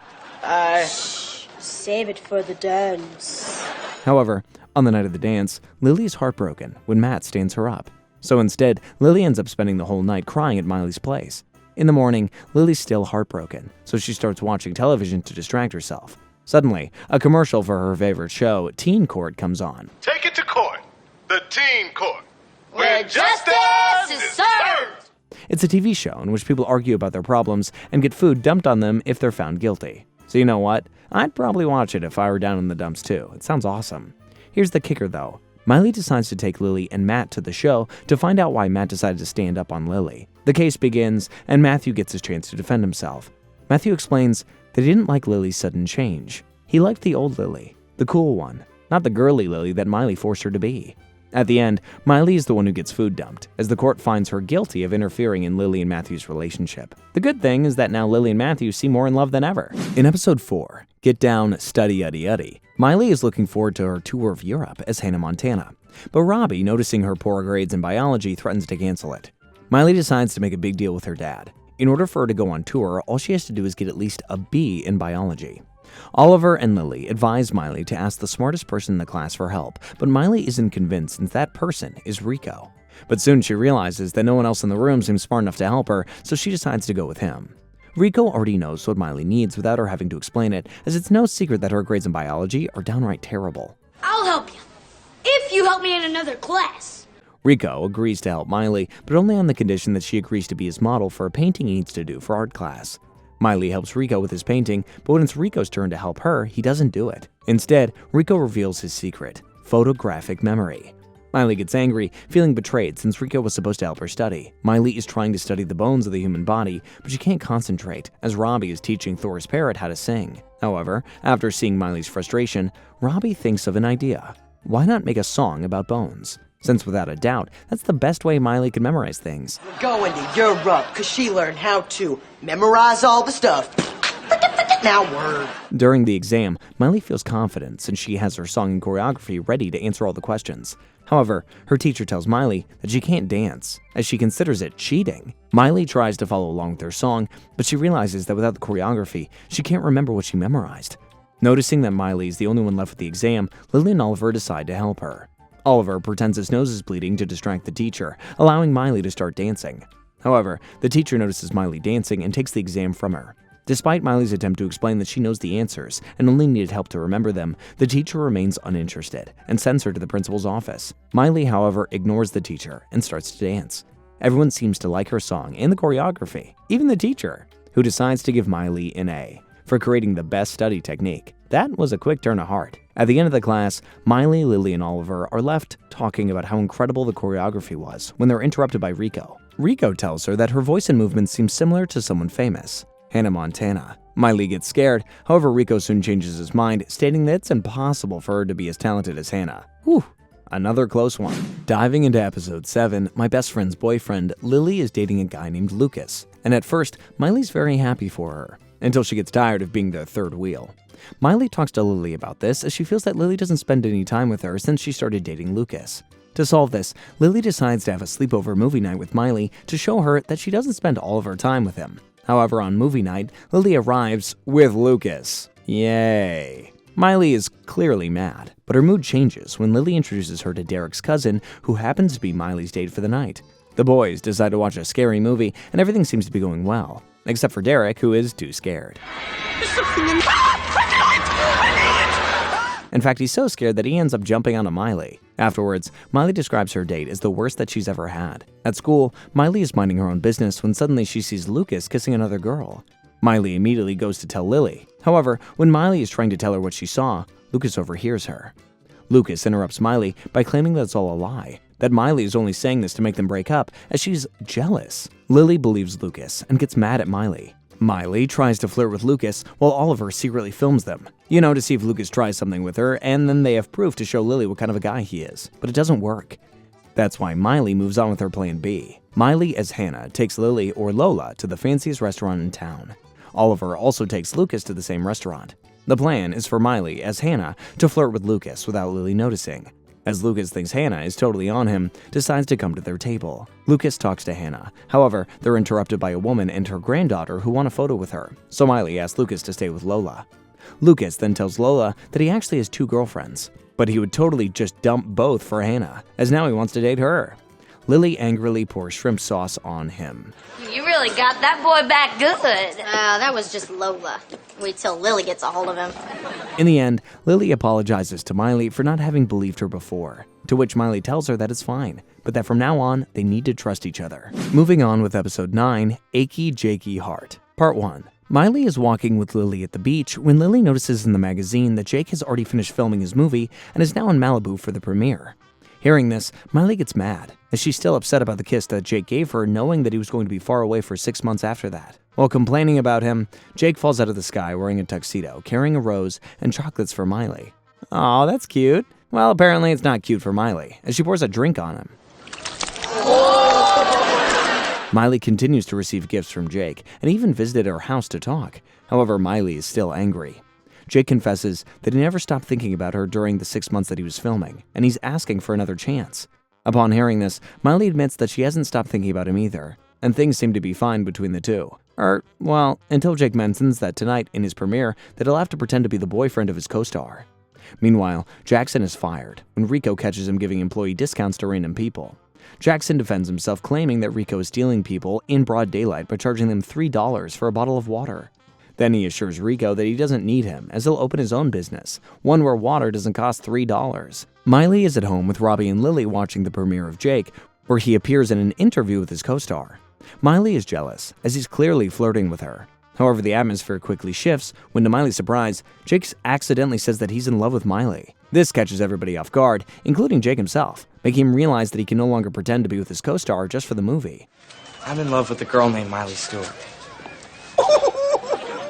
Save it for the dance. However, on the night of the dance, Lily is heartbroken when Matt stands her up. So instead, Lily ends up spending the whole night crying at Miley's place. In the morning, Lily's still heartbroken, so she starts watching television to distract herself. Suddenly, a commercial for her favorite show, Teen Court, comes on. Take it to court. The teen court. Where justice is served! It's a TV show in which people argue about their problems and get food dumped on them if they're found guilty. So you know what? I'd probably watch it if I were down in the dumps too. It sounds awesome. Here's the kicker though. Miley decides to take Lily and Matt to the show to find out why Matt decided to stand up on Lily. The case begins, and Matthew gets his chance to defend himself. Matthew explains that he didn't like Lily's sudden change. He liked the old Lily, the cool one, not the girly Lily that Miley forced her to be. At the end, Miley is the one who gets food dumped, as the court finds her guilty of interfering in Lily and Matthew's relationship. The good thing is that now Lily and Matthew seem more in love than ever. In episode 4, Get Down, Study Yuddy Yuddy, Miley is looking forward to her tour of Europe as Hannah Montana. But Robbie, noticing her poor grades in biology, threatens to cancel it. Miley decides to make a big deal with her dad. In order for her to go on tour, all she has to do is get at least a B in biology. Oliver and Lily advise Miley to ask the smartest person in the class for help, but Miley isn't convinced since that person is Rico. But soon she realizes that no one else in the room seems smart enough to help her, so she decides to go with him. Rico already knows what Miley needs without her having to explain it, as it's no secret that her grades in biology are downright terrible. I'll help you. If you help me in another class. Rico agrees to help Miley, but only on the condition that she agrees to be his model for a painting he needs to do for art class. Miley helps Rico with his painting, but when it's Rico's turn to help her, he doesn't do it. Instead, Rico reveals his secret: photographic memory. Miley gets angry, feeling betrayed since Rico was supposed to help her study. Miley is trying to study the bones of the human body, but she can't concentrate, as Robbie is teaching Thor's parrot how to sing. However, after seeing Miley's frustration, Robbie thinks of an idea. Why not make a song about bones? Since without a doubt, that's the best way Miley can memorize things. We're going to Europe because she learned how to memorize all the stuff. Now word. During the exam, Miley feels confident since she has her song and choreography ready to answer all the questions. However, her teacher tells Miley that she can't dance, as she considers it cheating. Miley tries to follow along with her song, but she realizes that without the choreography, she can't remember what she memorized. Noticing that Miley is the only one left with the exam, Lily and Oliver decide to help her. Oliver pretends his nose is bleeding to distract the teacher, allowing Miley to start dancing. However, the teacher notices Miley dancing and takes the exam from her. Despite Miley's attempt to explain that she knows the answers and only needed help to remember them, the teacher remains uninterested and sends her to the principal's office. Miley, however, ignores the teacher and starts to dance. Everyone seems to like her song and the choreography, even the teacher, who decides to give Miley an A for creating the best study technique. That was a quick turn of heart. At the end of the class, Miley, Lily, and Oliver are left talking about how incredible the choreography was when they're interrupted by Rico. Rico tells her that her voice and movements seem similar to someone famous, Hannah Montana. Miley gets scared, however Rico soon changes his mind, stating that it's impossible for her to be as talented as Hannah. Whew, another close one. Diving into episode 7, my best friend's boyfriend, Lily is dating a guy named Lucas, and at first, Miley's very happy for her, until she gets tired of being the third wheel. Miley talks to Lily about this as she feels that Lily doesn't spend any time with her since she started dating Lucas. To solve this, Lily decides to have a sleepover movie night with Miley to show her that she doesn't spend all of her time with him. However, on movie night, Lily arrives with Lucas. Yay! Miley is clearly mad, but her mood changes when Lily introduces her to Derek's cousin, who happens to be Miley's date for the night. The boys decide to watch a scary movie, and everything seems to be going well, except for Derek, who is too scared. In fact, he's so scared that he ends up jumping onto Miley. Afterwards, Miley describes her date as the worst that she's ever had. At school, Miley is minding her own business when suddenly she sees Lucas kissing another girl. Miley immediately goes to tell Lily. However, when Miley is trying to tell her what she saw, Lucas overhears her. Lucas interrupts Miley by claiming that it's all a lie, that Miley is only saying this to make them break up, as she's jealous. Lily believes Lucas and gets mad at Miley. Miley tries to flirt with Lucas while Oliver secretly films them, to see if Lucas tries something with her, and then they have proof to show Lily what kind of a guy he is, but it doesn't work. That's why Miley moves on with her plan B. Miley, as Hannah, takes Lily, or Lola, to the fanciest restaurant in town. Oliver also takes Lucas to the same restaurant. The plan is for Miley, as Hannah, to flirt with Lucas without Lily noticing. As Lucas thinks Hannah is totally on him, decides to come to their table. Lucas talks to Hannah. However, they're interrupted by a woman and her granddaughter who want a photo with her, so Miley asks Lucas to stay with Lola. Lucas then tells Lola that he actually has 2 girlfriends, but he would totally just dump both for Hannah, as now he wants to date her. Lily angrily pours shrimp sauce on him. You really got that boy back good. That was just Lola. Wait till Lily gets a hold of him. In the end, Lily apologizes to Miley for not having believed her before, to which Miley tells her that it's fine, but that from now on, they need to trust each other. Moving on with episode 9, Achy Jakey Heart. Part 1. Miley is walking with Lily at the beach when Lily notices in the magazine that Jake has already finished filming his movie and is now in Malibu for the premiere. Hearing this, Miley gets mad, as she's still upset about the kiss that Jake gave her, knowing that he was going to be far away for 6 months after that. While complaining about him, Jake falls out of the sky wearing a tuxedo, carrying a rose and chocolates for Miley. Aw, that's cute. Well, apparently it's not cute for Miley, as she pours a drink on him. Miley continues to receive gifts from Jake and even visited her house to talk. However, Miley is still angry. Jake confesses that he never stopped thinking about her during the 6 months that he was filming, and he's asking for another chance. Upon hearing this, Miley admits that she hasn't stopped thinking about him either, and things seem to be fine between the two. Until Jake mentions that tonight in his premiere that he'll have to pretend to be the boyfriend of his co-star. Meanwhile, Jackson is fired when Rico catches him giving employee discounts to random people. Jackson defends himself, claiming that Rico is stealing people in broad daylight by charging them $3 for a bottle of water. Then he assures Rico that he doesn't need him, as he'll open his own business, one where water doesn't cost $3. Miley is at home with Robbie and Lily watching the premiere of Jake, where he appears in an interview with his co-star. Miley is jealous, as he's clearly flirting with her. However, the atmosphere quickly shifts when, to Miley's surprise, Jake accidentally says that he's in love with Miley. This catches everybody off guard, including Jake himself, making him realize that he can no longer pretend to be with his co-star just for the movie. I'm in love with a girl named Miley Stewart.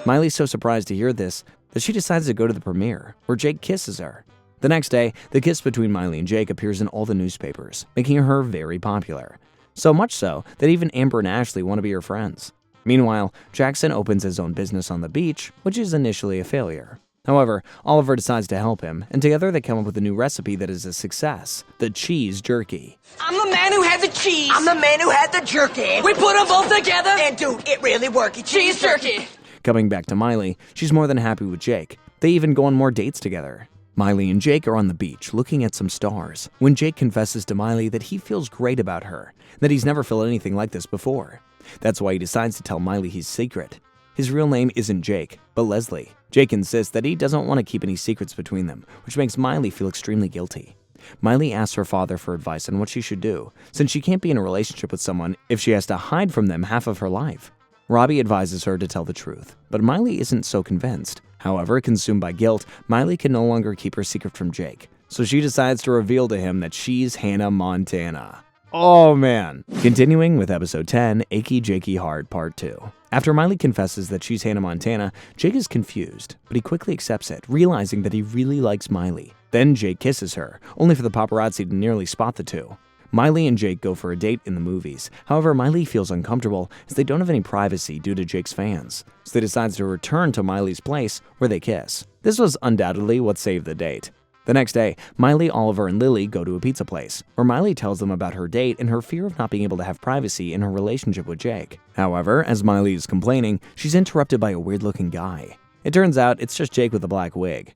Miley's so surprised to hear this that she decides to go to the premiere, where Jake kisses her. The next day, the kiss between Miley and Jake appears in all the newspapers, making her very popular. So much so that even Amber and Ashley want to be her friends. Meanwhile, Jackson opens his own business on the beach, which is initially a failure. However, Oliver decides to help him, and together they come up with a new recipe that is a success: the cheese jerky. I'm the man who had the cheese. I'm the man who had the jerky. We put them both together. And dude, it really worked. Cheese jerky. Coming back to Miley, she's more than happy with Jake. They even go on more dates together. Miley and Jake are on the beach looking at some stars, when Jake confesses to Miley that he feels great about her, that he's never felt anything like this before. That's why he decides to tell Miley his secret. His real name isn't Jake, but Leslie. Jake insists that he doesn't want to keep any secrets between them, which makes Miley feel extremely guilty. Miley asks her father for advice on what she should do, since she can't be in a relationship with someone if she has to hide from them half of her life. Robbie advises her to tell the truth, but Miley isn't so convinced. However, consumed by guilt, Miley can no longer keep her secret from Jake, so she decides to reveal to him that she's Hannah Montana. Oh man! Continuing with episode 10, Achy Jakey Hard Part 2. After Miley confesses that she's Hannah Montana, Jake is confused, but he quickly accepts it, realizing that he really likes Miley. Then Jake kisses her, only for the paparazzi to nearly spot the two. Miley and Jake go for a date in the movies. However, Miley feels uncomfortable as they don't have any privacy due to Jake's fans, so they decide to return to Miley's place where they kiss. This was undoubtedly what saved the date. The next day, Miley, Oliver, and Lily go to a pizza place, where Miley tells them about her date and her fear of not being able to have privacy in her relationship with Jake. However, as Miley is complaining, she's interrupted by a weird-looking guy. It turns out it's just Jake with a black wig.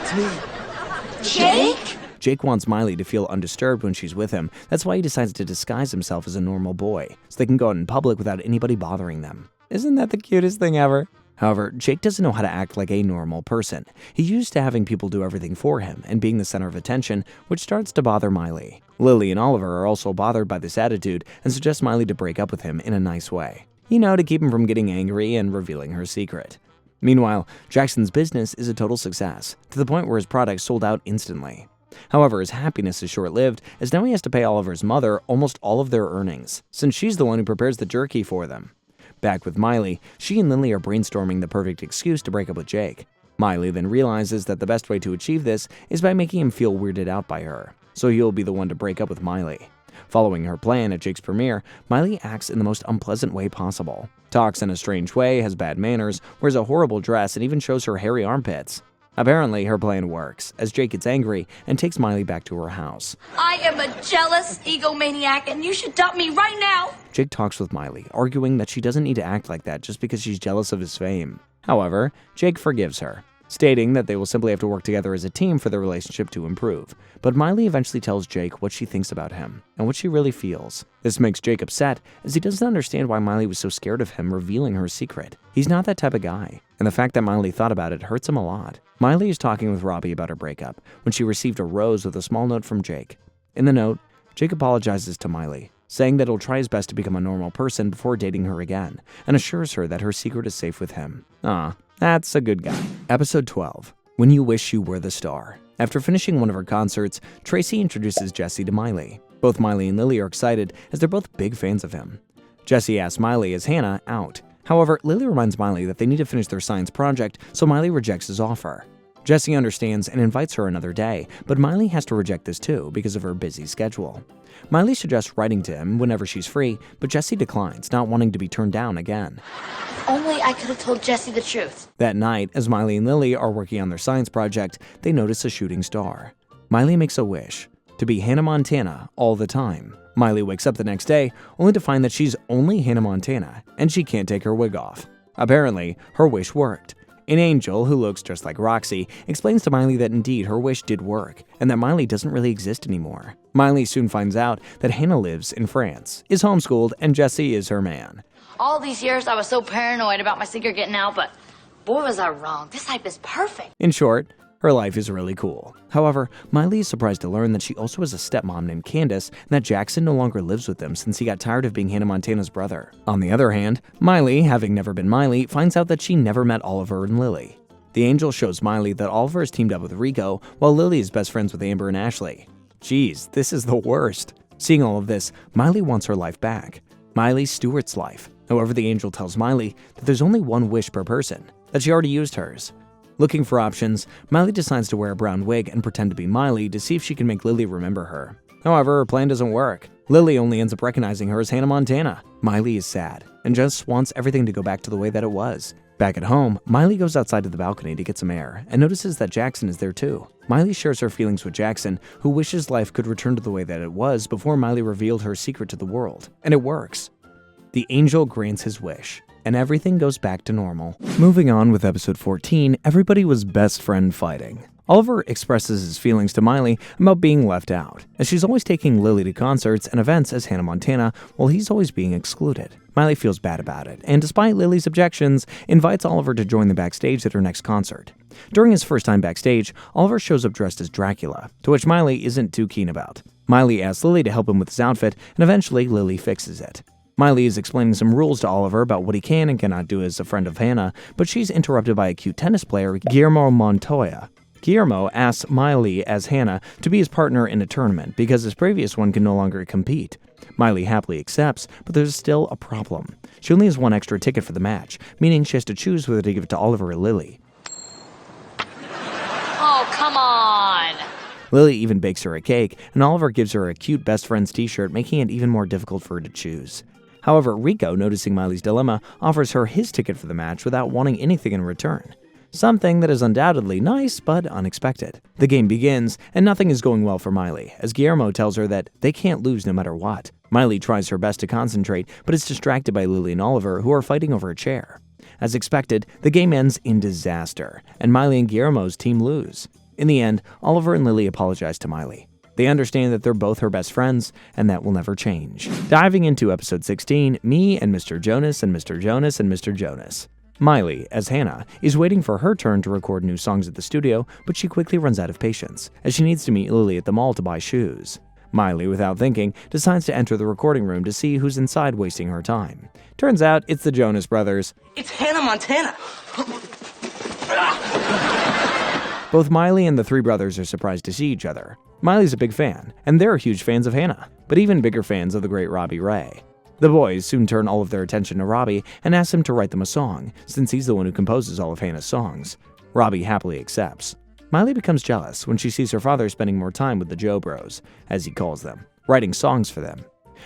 It's me. Jake? Jake wants Miley to feel undisturbed when she's with him. That's why he decides to disguise himself as a normal boy, so they can go out in public without anybody bothering them. Isn't that the cutest thing ever? However, Jake doesn't know how to act like a normal person. He's used to having people do everything for him and being the center of attention, which starts to bother Miley. Lily and Oliver are also bothered by this attitude and suggest Miley to break up with him in a nice way. To keep him from getting angry and revealing her secret. Meanwhile, Jackson's business is a total success, to the point where his products sold out instantly. However, his happiness is short-lived, as now he has to pay Oliver's mother almost all of their earnings, since she's the one who prepares the jerky for them. Back with Miley, she and Lily are brainstorming the perfect excuse to break up with Jake. Miley then realizes that the best way to achieve this is by making him feel weirded out by her, so he'll be the one to break up with Miley. Following her plan at Jake's premiere, Miley acts in the most unpleasant way possible. Talks in a strange way, has bad manners, wears a horrible dress, and even shows her hairy armpits. Apparently, her plan works, as Jake gets angry and takes Miley back to her house. I am a jealous egomaniac, and you should dump me right now. Jake talks with Miley, arguing that she doesn't need to act like that just because she's jealous of his fame. However, Jake forgives her, stating that they will simply have to work together as a team for their relationship to improve. But Miley eventually tells Jake what she thinks about him and what she really feels. This makes Jake upset, as he doesn't understand why Miley was so scared of him revealing her secret. He's not that type of guy, and the fact that Miley thought about it hurts him a lot. Miley is talking with Robbie about her breakup when she received a rose with a small note from Jake. In the note, Jake apologizes to Miley, saying that he'll try his best to become a normal person before dating her again, and assures her that her secret is safe with him. That's a good guy. Episode 12. When You Wish You Were the Star. After finishing one of her concerts, Tracy introduces Jesse to Miley. Both Miley and Lily are excited as they're both big fans of him. Jesse asks Miley as Hannah out. However, Lily reminds Miley that they need to finish their science project, so Miley rejects his offer. Jesse understands and invites her another day, but Miley has to reject this too because of her busy schedule. Miley suggests writing to him whenever she's free, but Jesse declines, not wanting to be turned down again. If only I could have told Jesse the truth. That night, as Miley and Lily are working on their science project, they notice a shooting star. Miley makes a wish to be Hannah Montana all the time. Miley wakes up the next day, only to find that she's only Hannah Montana, and she can't take her wig off. Apparently, her wish worked. An angel, who looks just like Roxy, explains to Miley that indeed her wish did work, and that Miley doesn't really exist anymore. Miley soon finds out that Hannah lives in France, is homeschooled, and Jesse is her man. All these years I was so paranoid about my secret getting out, but boy was I wrong. This type is perfect. In short, her life is really cool. However, Miley is surprised to learn that she also has a stepmom named Candace and that Jackson no longer lives with them since he got tired of being Hannah Montana's brother. On the other hand, Miley, having never been Miley, finds out that she never met Oliver and Lily. The angel shows Miley that Oliver is teamed up with Rico, while Lily is best friends with Amber and Ashley. Jeez, this is the worst. Seeing all of this, Miley wants her life back. Miley Stewart's life. However, the angel tells Miley that there's only one wish per person, that she already used hers. Looking for options, Miley decides to wear a brown wig and pretend to be Miley to see if she can make Lily remember her. However, her plan doesn't work. Lily only ends up recognizing her as Hannah Montana. Miley is sad and just wants everything to go back to the way that it was. Back at home, Miley goes outside to the balcony to get some air and notices that Jackson is there too. Miley shares her feelings with Jackson, who wishes life could return to the way that it was before Miley revealed her secret to the world. And it works. The angel grants his wish, and everything goes back to normal. Moving on with episode 14, everybody was best friend fighting. Oliver expresses his feelings to Miley about being left out, as she's always taking Lily to concerts and events as Hannah Montana, while he's always being excluded. Miley feels bad about it, and despite Lily's objections, invites Oliver to join them backstage at her next concert. During his first time backstage, Oliver shows up dressed as Dracula, to which Miley isn't too keen about. Miley asks Lily to help him with his outfit, and eventually Lily fixes it. Miley is explaining some rules to Oliver about what he can and cannot do as a friend of Hannah, but she's interrupted by a cute tennis player, Guillermo Montoya. Guillermo asks Miley as Hannah to be his partner in a tournament because his previous one can no longer compete. Miley happily accepts, but there's still a problem. She only has one extra ticket for the match, meaning she has to choose whether to give it to Oliver or Lily. Oh, come on. Lily even bakes her a cake, and Oliver gives her a cute best friend's t-shirt, making it even more difficult for her to choose. However, Rico, noticing Miley's dilemma, offers her his ticket for the match without wanting anything in return. Something that is undoubtedly nice, but unexpected. The game begins, and nothing is going well for Miley, as Guillermo tells her that they can't lose no matter what. Miley tries her best to concentrate, but is distracted by Lily and Oliver, who are fighting over a chair. As expected, the game ends in disaster, and Miley and Guillermo's team lose. In the end, Oliver and Lily apologize to Miley. They understand that they're both her best friends, and that will never change. Diving into episode 16, me and Mr. Jonas and Mr. Jonas and Mr. Jonas. Miley, as Hannah, is waiting for her turn to record new songs at the studio, but she quickly runs out of patience, as she needs to meet Lily at the mall to buy shoes. Miley, without thinking, decides to enter the recording room to see who's inside wasting her time. Turns out it's the Jonas Brothers. It's Hannah Montana. Both Miley and the three brothers are surprised to see each other. Miley's a big fan, and they're huge fans of Hannah, but even bigger fans of the great Robbie Ray. The boys soon turn all of their attention to Robbie and ask him to write them a song, since he's the one who composes all of Hannah's songs. Robbie happily accepts. Miley becomes jealous when she sees her father spending more time with the Joe Bros, as he calls them, writing songs for them.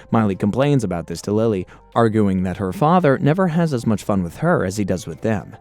Miley complains about this to Lily, arguing that her father never has as much fun with her as he does with them.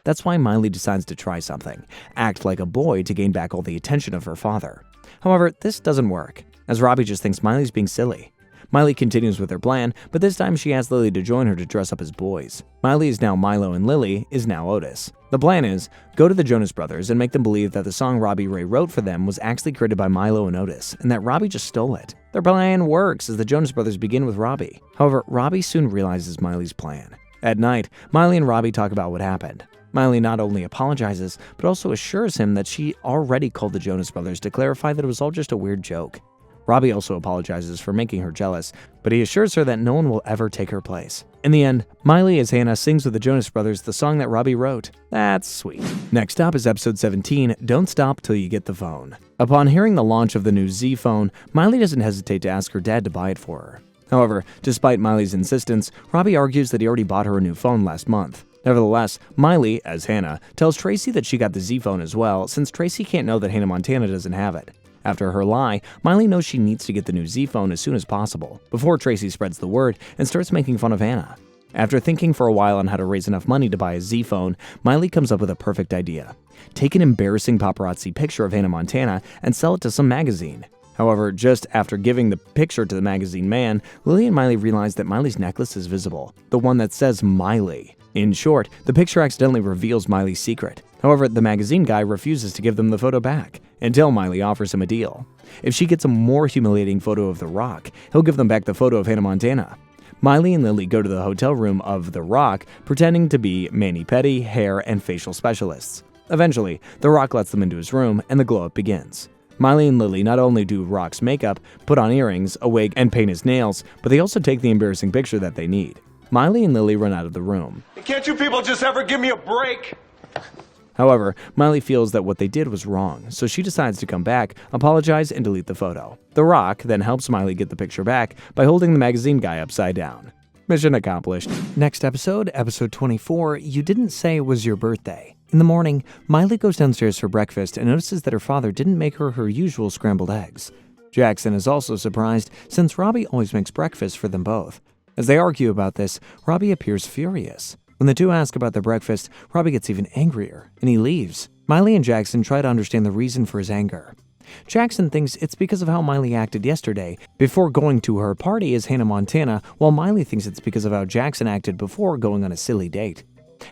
That's why Miley decides to try something, act like a boy to gain back all the attention of her father. However, this doesn't work, as Robbie just thinks Miley's being silly. Miley continues with her plan, but this time she asks Lily to join her to dress up as boys. Miley is now Milo and Lily is now Otis. The plan is, go to the Jonas Brothers and make them believe that the song Robbie Ray wrote for them was actually created by Milo and Otis, and that Robbie just stole it. Their plan works as the Jonas Brothers begin with Robbie. However, Robbie soon realizes Miley's plan. At night, Miley and Robbie talk about what happened. Miley not only apologizes, but also assures him that she already called the Jonas Brothers to clarify that it was all just a weird joke. Robbie also apologizes for making her jealous, but he assures her that no one will ever take her place. In the end, Miley as Hannah sings with the Jonas Brothers the song that Robbie wrote. That's sweet. Next up is episode 17, Don't Stop Till You Get the Phone. Upon hearing the launch of the new Z phone, Miley doesn't hesitate to ask her dad to buy it for her. However, despite Miley's insistence, Robbie argues that he already bought her a new phone last month. Nevertheless, Miley, as Hannah, tells Tracy that she got the Z phone as well, since Tracy can't know that Hannah Montana doesn't have it. After her lie, Miley knows she needs to get the new Z phone as soon as possible, before Tracy spreads the word and starts making fun of Hannah. After thinking for a while on how to raise enough money to buy a Z phone, Miley comes up with a perfect idea. Take an embarrassing paparazzi picture of Hannah Montana and sell it to some magazine. However, just after giving the picture to the magazine man, Lily and Miley realize that Miley's necklace is visible, the one that says Miley. In short, the picture accidentally reveals Miley's secret. However, the magazine guy refuses to give them the photo back, until Miley offers him a deal. If she gets a more humiliating photo of The Rock, he'll give them back the photo of Hannah Montana. Miley and Lily go to the hotel room of The Rock, pretending to be mani-pedi, hair, and facial specialists. Eventually, The Rock lets them into his room, and the glow-up begins. Miley and Lily not only do Rock's makeup, put on earrings, a wig, and paint his nails, but they also take the embarrassing picture that they need. Miley and Lily run out of the room. Can't you people just ever give me a break? However, Miley feels that what they did was wrong, so she decides to come back, apologize, and delete the photo. The Rock then helps Miley get the picture back by holding the magazine guy upside down. Mission accomplished. Next episode, episode 24, You Didn't Say It Was Your Birthday. In the morning, Miley goes downstairs for breakfast and notices that her father didn't make her usual scrambled eggs. Jackson is also surprised, since Robbie always makes breakfast for them both. As they argue about this, Robbie appears furious. When the two ask about their breakfast, Robbie gets even angrier, and he leaves. Miley and Jackson try to understand the reason for his anger. Jackson thinks it's because of how Miley acted yesterday, before going to her party as Hannah Montana, while Miley thinks it's because of how Jackson acted before going on a silly date.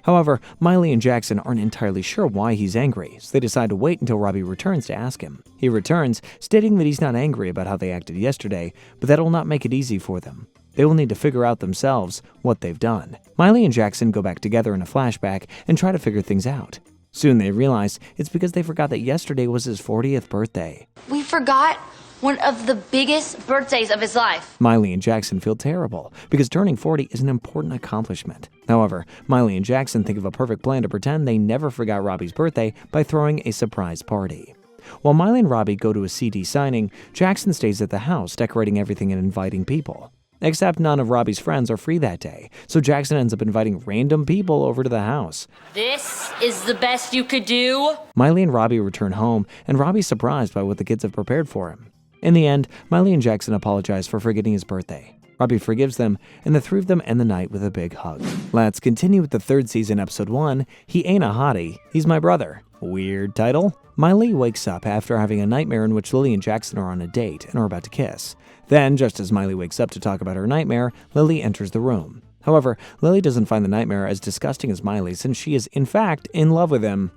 However, Miley and Jackson aren't entirely sure why he's angry, so they decide to wait until Robbie returns to ask him. He returns, stating that he's not angry about how they acted yesterday, but that will not make it easy for them. They will need to figure out themselves what they've done. Miley and Jackson go back together in a flashback and try to figure things out. Soon they realize it's because they forgot that yesterday was his 40th birthday. We forgot one of the biggest birthdays of his life. Miley and Jackson feel terrible because turning 40 is an important accomplishment. However, Miley and Jackson think of a perfect plan to pretend they never forgot Robbie's birthday by throwing a surprise party. While Miley and Robbie go to a CD signing, Jackson stays at the house decorating everything and inviting people. Except none of Robbie's friends are free that day, so Jackson ends up inviting random people over to the house. This is the best you could do? Miley and Robbie return home, and Robbie's surprised by what the kids have prepared for him. In the end, Miley and Jackson apologize for forgetting his birthday. Robbie forgives them, and the three of them end the night with a big hug. Let's continue with the third season, episode 1, He Ain't a Hottie, He's My Brother. Weird title. Miley wakes up after having a nightmare in which Lily and Jackson are on a date and are about to kiss. Then, just as Miley wakes up to talk about her nightmare, Lily enters the room. However, Lily doesn't find the nightmare as disgusting as Miley, since she is, in fact, in love with him.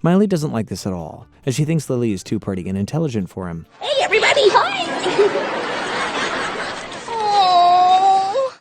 Miley doesn't like this at all, as she thinks Lily is too pretty and intelligent for him. Hey, everybody, hi!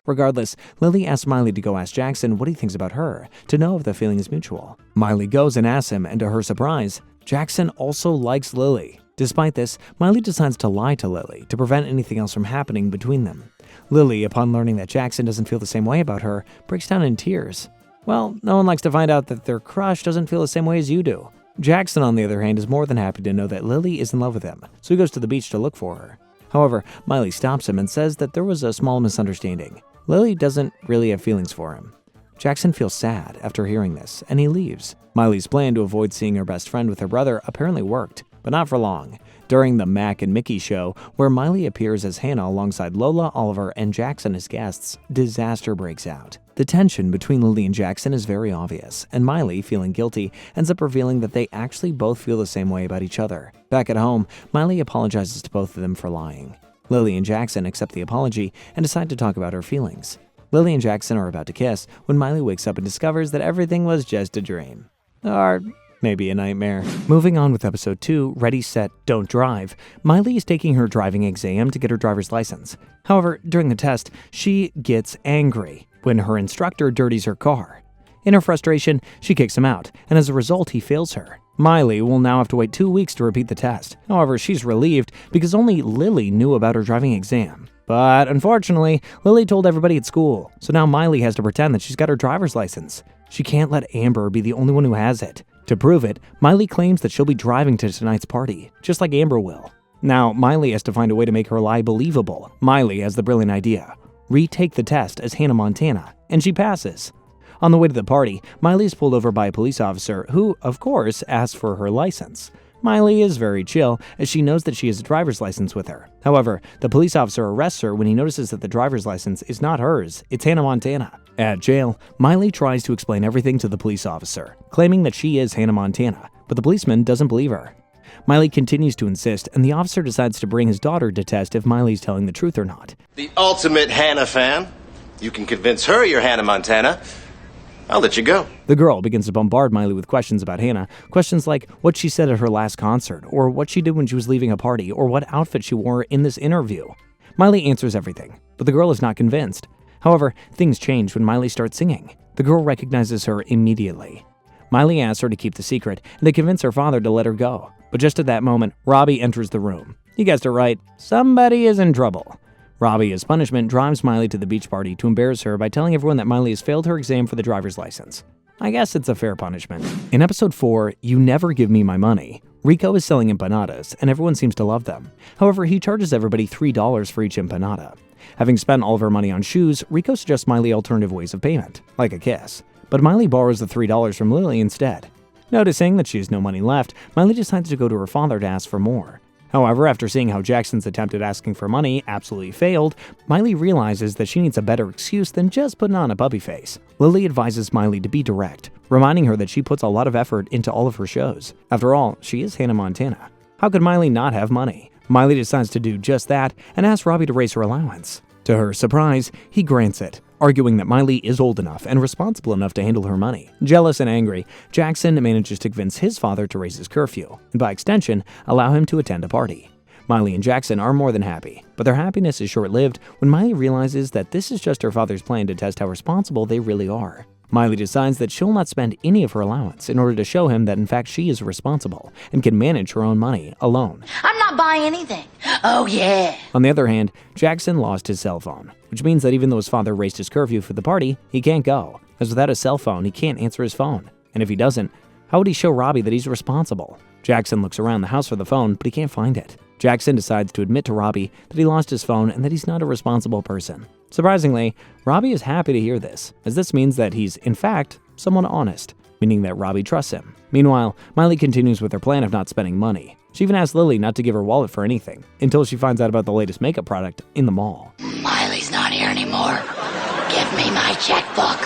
Regardless, Lily asks Miley to go ask Jackson what he thinks about her, to know if the feeling is mutual. Miley goes and asks him, and to her surprise, Jackson also likes Lily. Despite this, Miley decides to lie to Lily to prevent anything else from happening between them. Lily, upon learning that Jackson doesn't feel the same way about her, breaks down in tears. Well, no one likes to find out that their crush doesn't feel the same way as you do. Jackson, on the other hand, is more than happy to know that Lily is in love with him, so he goes to the beach to look for her. However, Miley stops him and says that there was a small misunderstanding. Lily doesn't really have feelings for him. Jackson feels sad after hearing this, and he leaves. Miley's plan to avoid seeing her best friend with her brother apparently worked, but not for long. During the Mac and Mickey show, where Miley appears as Hannah alongside Lola, Oliver, and Jackson as guests, disaster breaks out. The tension between Lily and Jackson is very obvious, and Miley, feeling guilty, ends up revealing that they actually both feel the same way about each other. Back at home, Miley apologizes to both of them for lying. Lily and Jackson accept the apology and decide to talk about her feelings. Lily and Jackson are about to kiss when Miley wakes up and discovers that everything was just a dream. Or maybe a nightmare. Moving on with episode 2, Ready, Set, Don't Drive, Miley is taking her driving exam to get her driver's license. However, during the test, she gets angry when her instructor dirties her car. In her frustration, she kicks him out, and as a result, he fails her. Miley will now have to wait 2 weeks to repeat the test. However, she's relieved because only Lily knew about her driving exam. But unfortunately, Lily told everybody at school, so now Miley has to pretend that she's got her driver's license. She can't let Amber be the only one who has it. To prove it, Miley claims that she'll be driving to tonight's party, just like Amber will. Now, Miley has to find a way to make her lie believable. Miley has the brilliant idea. Retake the test as Hannah Montana, and she passes. On the way to the party, Miley is pulled over by a police officer who, of course, asks for her license. Miley is very chill as she knows that she has a driver's license with her. However, the police officer arrests her when he notices that the driver's license is not hers, it's Hannah Montana. At jail, Miley tries to explain everything to the police officer, claiming that she is Hannah Montana, but the policeman doesn't believe her. Miley continues to insist, and the officer decides to bring his daughter to test if Miley's telling the truth or not. The ultimate Hannah fan. You can convince her you're Hannah Montana. I'll let you go. The girl begins to bombard Miley with questions about Hannah, questions like what she said at her last concert, or what she did when she was leaving a party, or what outfit she wore in this interview. Miley answers everything, but the girl is not convinced. However, things change when Miley starts singing. The girl recognizes her immediately. Miley asks her to keep the secret and to convince her father to let her go. But just at that moment, Robbie enters the room. You guessed it right, somebody is in trouble. Robbie, as punishment, drives Miley to the beach party to embarrass her by telling everyone that Miley has failed her exam for the driver's license. I guess it's a fair punishment. In episode 4, You Never Give Me My Money, Rico is selling empanadas, and everyone seems to love them. However, he charges everybody $3 for each empanada. Having spent all of her money on shoes, Rico suggests Miley alternative ways of payment, like a kiss. But Miley borrows the $3 from Lily instead. Noticing that she has no money left, Miley decides to go to her father to ask for more. However, after seeing how Jackson's attempt at asking for money absolutely failed, Miley realizes that she needs a better excuse than just putting on a puppy face. Lily advises Miley to be direct, reminding her that she puts a lot of effort into all of her shows. After all, she is Hannah Montana. How could Miley not have money? Miley decides to do just that and asks Robbie to raise her allowance. To her surprise, he grants it, arguing that Miley is old enough and responsible enough to handle her money. Jealous and angry, Jackson manages to convince his father to raise his curfew, and by extension, allow him to attend a party. Miley and Jackson are more than happy, but their happiness is short-lived when Miley realizes that this is just her father's plan to test how responsible they really are. Miley decides that she'll not spend any of her allowance in order to show him that in fact she is responsible and can manage her own money alone. I'm not buying anything. Oh, yeah. On the other hand, Jackson lost his cell phone, which means that even though his father raised his curfew for the party, he can't go, as without a cell phone, he can't answer his phone. And if he doesn't, how would he show Robbie that he's responsible? Jackson looks around the house for the phone, but he can't find it. Jackson decides to admit to Robbie that he lost his phone and that he's not a responsible person. Surprisingly, Robbie is happy to hear this, as this means that he's, in fact, someone honest, meaning that Robbie trusts him. Meanwhile, Miley continues with her plan of not spending money. She even asks Lily not to give her wallet for anything, until she finds out about the latest makeup product in the mall. Miley's not here anymore. Give me my checkbook.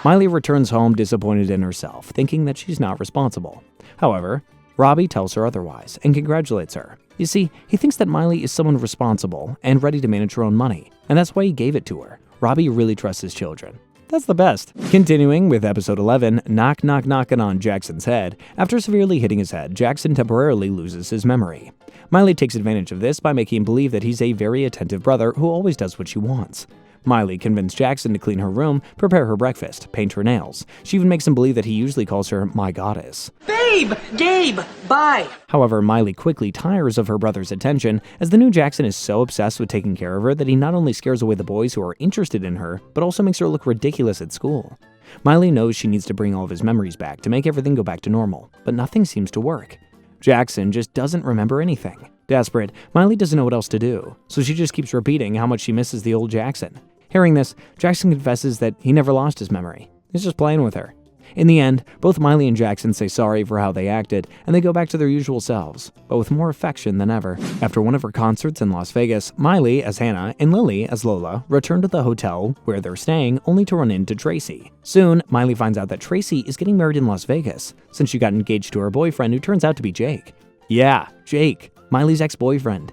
Miley returns home disappointed in herself, thinking that she's not responsible. However, Robbie tells her otherwise and congratulates her. You see, he thinks that Miley is someone responsible and ready to manage her own money, and that's why he gave it to her. Robbie really trusts his children. That's the best. Continuing with episode 11, Knock Knock Knockin' on Jackson's Head. After severely hitting his head, Jackson temporarily loses his memory. Miley takes advantage of this by making him believe that he's a very attentive brother who always does what she wants. Miley convinced Jackson to clean her room, prepare her breakfast, paint her nails. She even makes him believe that he usually calls her my goddess. Babe! Gabe! Bye! However, Miley quickly tires of her brother's attention, as the new Jackson is so obsessed with taking care of her that he not only scares away the boys who are interested in her, but also makes her look ridiculous at school. Miley knows she needs to bring all of his memories back to make everything go back to normal, but nothing seems to work. Jackson just doesn't remember anything. Desperate, Miley doesn't know what else to do, so she just keeps repeating how much she misses the old Jackson. Hearing this, Jackson confesses that he never lost his memory. He's just playing with her. In the end, both Miley and Jackson say sorry for how they acted, and they go back to their usual selves, but with more affection than ever. After one of her concerts in Las Vegas, Miley as Hannah and Lily as Lola return to the hotel where they're staying, only to run into Tracy. Soon, Miley finds out that Tracy is getting married in Las Vegas, since she got engaged to her boyfriend who turns out to be Jake. Yeah, Jake, Miley's ex-boyfriend.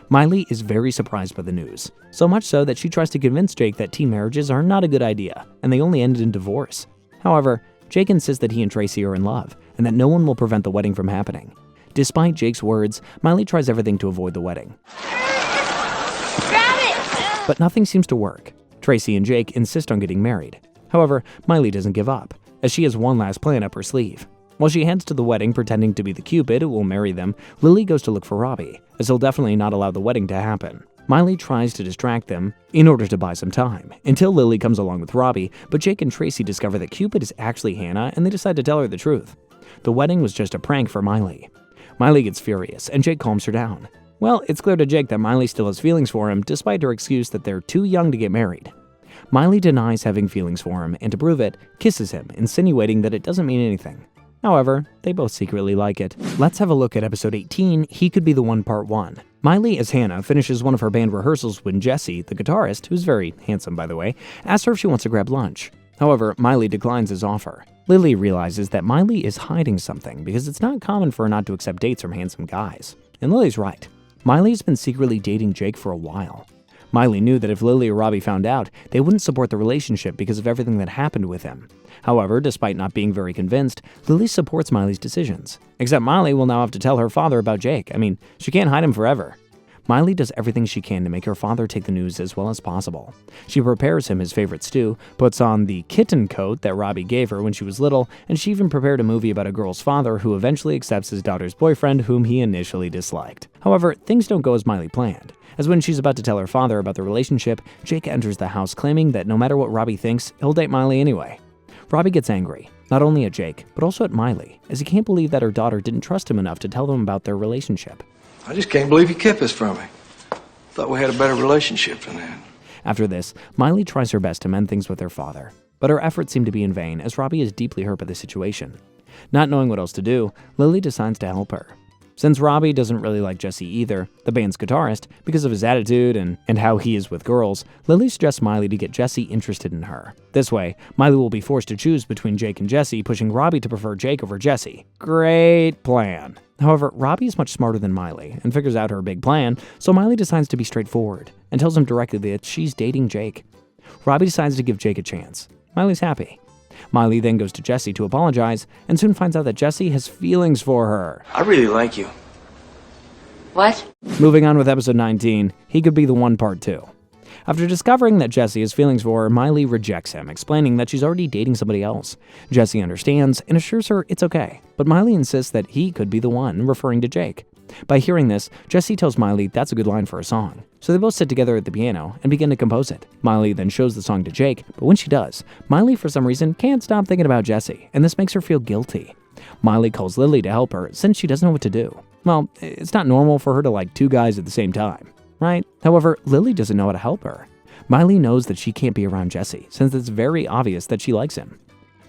Miley is very surprised by the news, so much so that she tries to convince Jake that teen marriages are not a good idea, and they only ended in divorce. However, Jake insists that he and Tracy are in love, and that no one will prevent the wedding from happening. Despite Jake's words, Miley tries everything to avoid the wedding. Grab it! But nothing seems to work. Tracy and Jake insist on getting married. However, Miley doesn't give up, as she has one last plan up her sleeve. While she heads to the wedding pretending to be the Cupid who will marry them, Lily goes to look for Robbie, as he'll definitely not allow the wedding to happen. Miley tries to distract them in order to buy some time, until Lily comes along with Robbie, but Jake and Tracy discover that Cupid is actually Hannah and they decide to tell her the truth. The wedding was just a prank for Miley. Miley gets furious, and Jake calms her down. Well, it's clear to Jake that Miley still has feelings for him, despite her excuse that they're too young to get married. Miley denies having feelings for him, and to prove it, kisses him, insinuating that it doesn't mean anything. However, they both secretly like it. Let's have a look at episode 18, He Could Be the One Part 1. Miley, as Hannah, finishes one of her band rehearsals when Jesse, the guitarist, who's very handsome by the way, asks her if she wants to grab lunch. However, Miley declines his offer. Lily realizes that Miley is hiding something because it's not common for her not to accept dates from handsome guys. And Lily's right. Miley's been secretly dating Jake for a while. Miley knew that if Lily or Robbie found out, they wouldn't support the relationship because of everything that happened with him. However, despite not being very convinced, Lily supports Miley's decisions. Except Miley will now have to tell her father about Jake. I mean, she can't hide him forever. Miley does everything she can to make her father take the news as well as possible. She prepares him his favorite stew, puts on the kitten coat that Robbie gave her when she was little, and she even prepared a movie about a girl's father who eventually accepts his daughter's boyfriend whom he initially disliked. However, things don't go as Miley planned, as when she's about to tell her father about the relationship, Jake enters the house claiming that no matter what Robbie thinks, he'll date Miley anyway. Robbie gets angry, not only at Jake, but also at Miley, as he can't believe that her daughter didn't trust him enough to tell them about their relationship. I just can't believe you kept this from me. Thought we had a better relationship than that. After this, Miley tries her best to mend things with her father, but her efforts seem to be in vain as Robbie is deeply hurt by the situation. Not knowing what else to do, Lily decides to help her. Since Robbie doesn't really like Jesse either, the band's guitarist, because of his attitude and how he is with girls, Lily suggests Miley to get Jesse interested in her. This way, Miley will be forced to choose between Jake and Jesse, pushing Robbie to prefer Jake over Jesse. Great plan. However, Robbie is much smarter than Miley and figures out her big plan, so Miley decides to be straightforward and tells him directly that she's dating Jake. Robbie decides to give Jake a chance. Miley's happy. Miley then goes to Jesse to apologize and soon finds out that Jesse has feelings for her. I really like you. What? Moving on with episode 19, He Could Be the One Part 2. After discovering that Jesse has feelings for her, Miley rejects him, explaining that she's already dating somebody else. Jesse understands and assures her it's okay, but Miley insists that he could be the one, referring to Jake. By hearing this, Jesse tells Miley that's a good line for a song. So they both sit together at the piano and begin to compose it. Miley then shows the song to Jake, but when she does, Miley for some reason can't stop thinking about Jesse, and this makes her feel guilty. Miley calls Lily to help her since she doesn't know what to do. Well, it's not normal for her to like two guys at the same time, right? However, Lily doesn't know how to help her. Miley knows that she can't be around Jesse since it's very obvious that she likes him.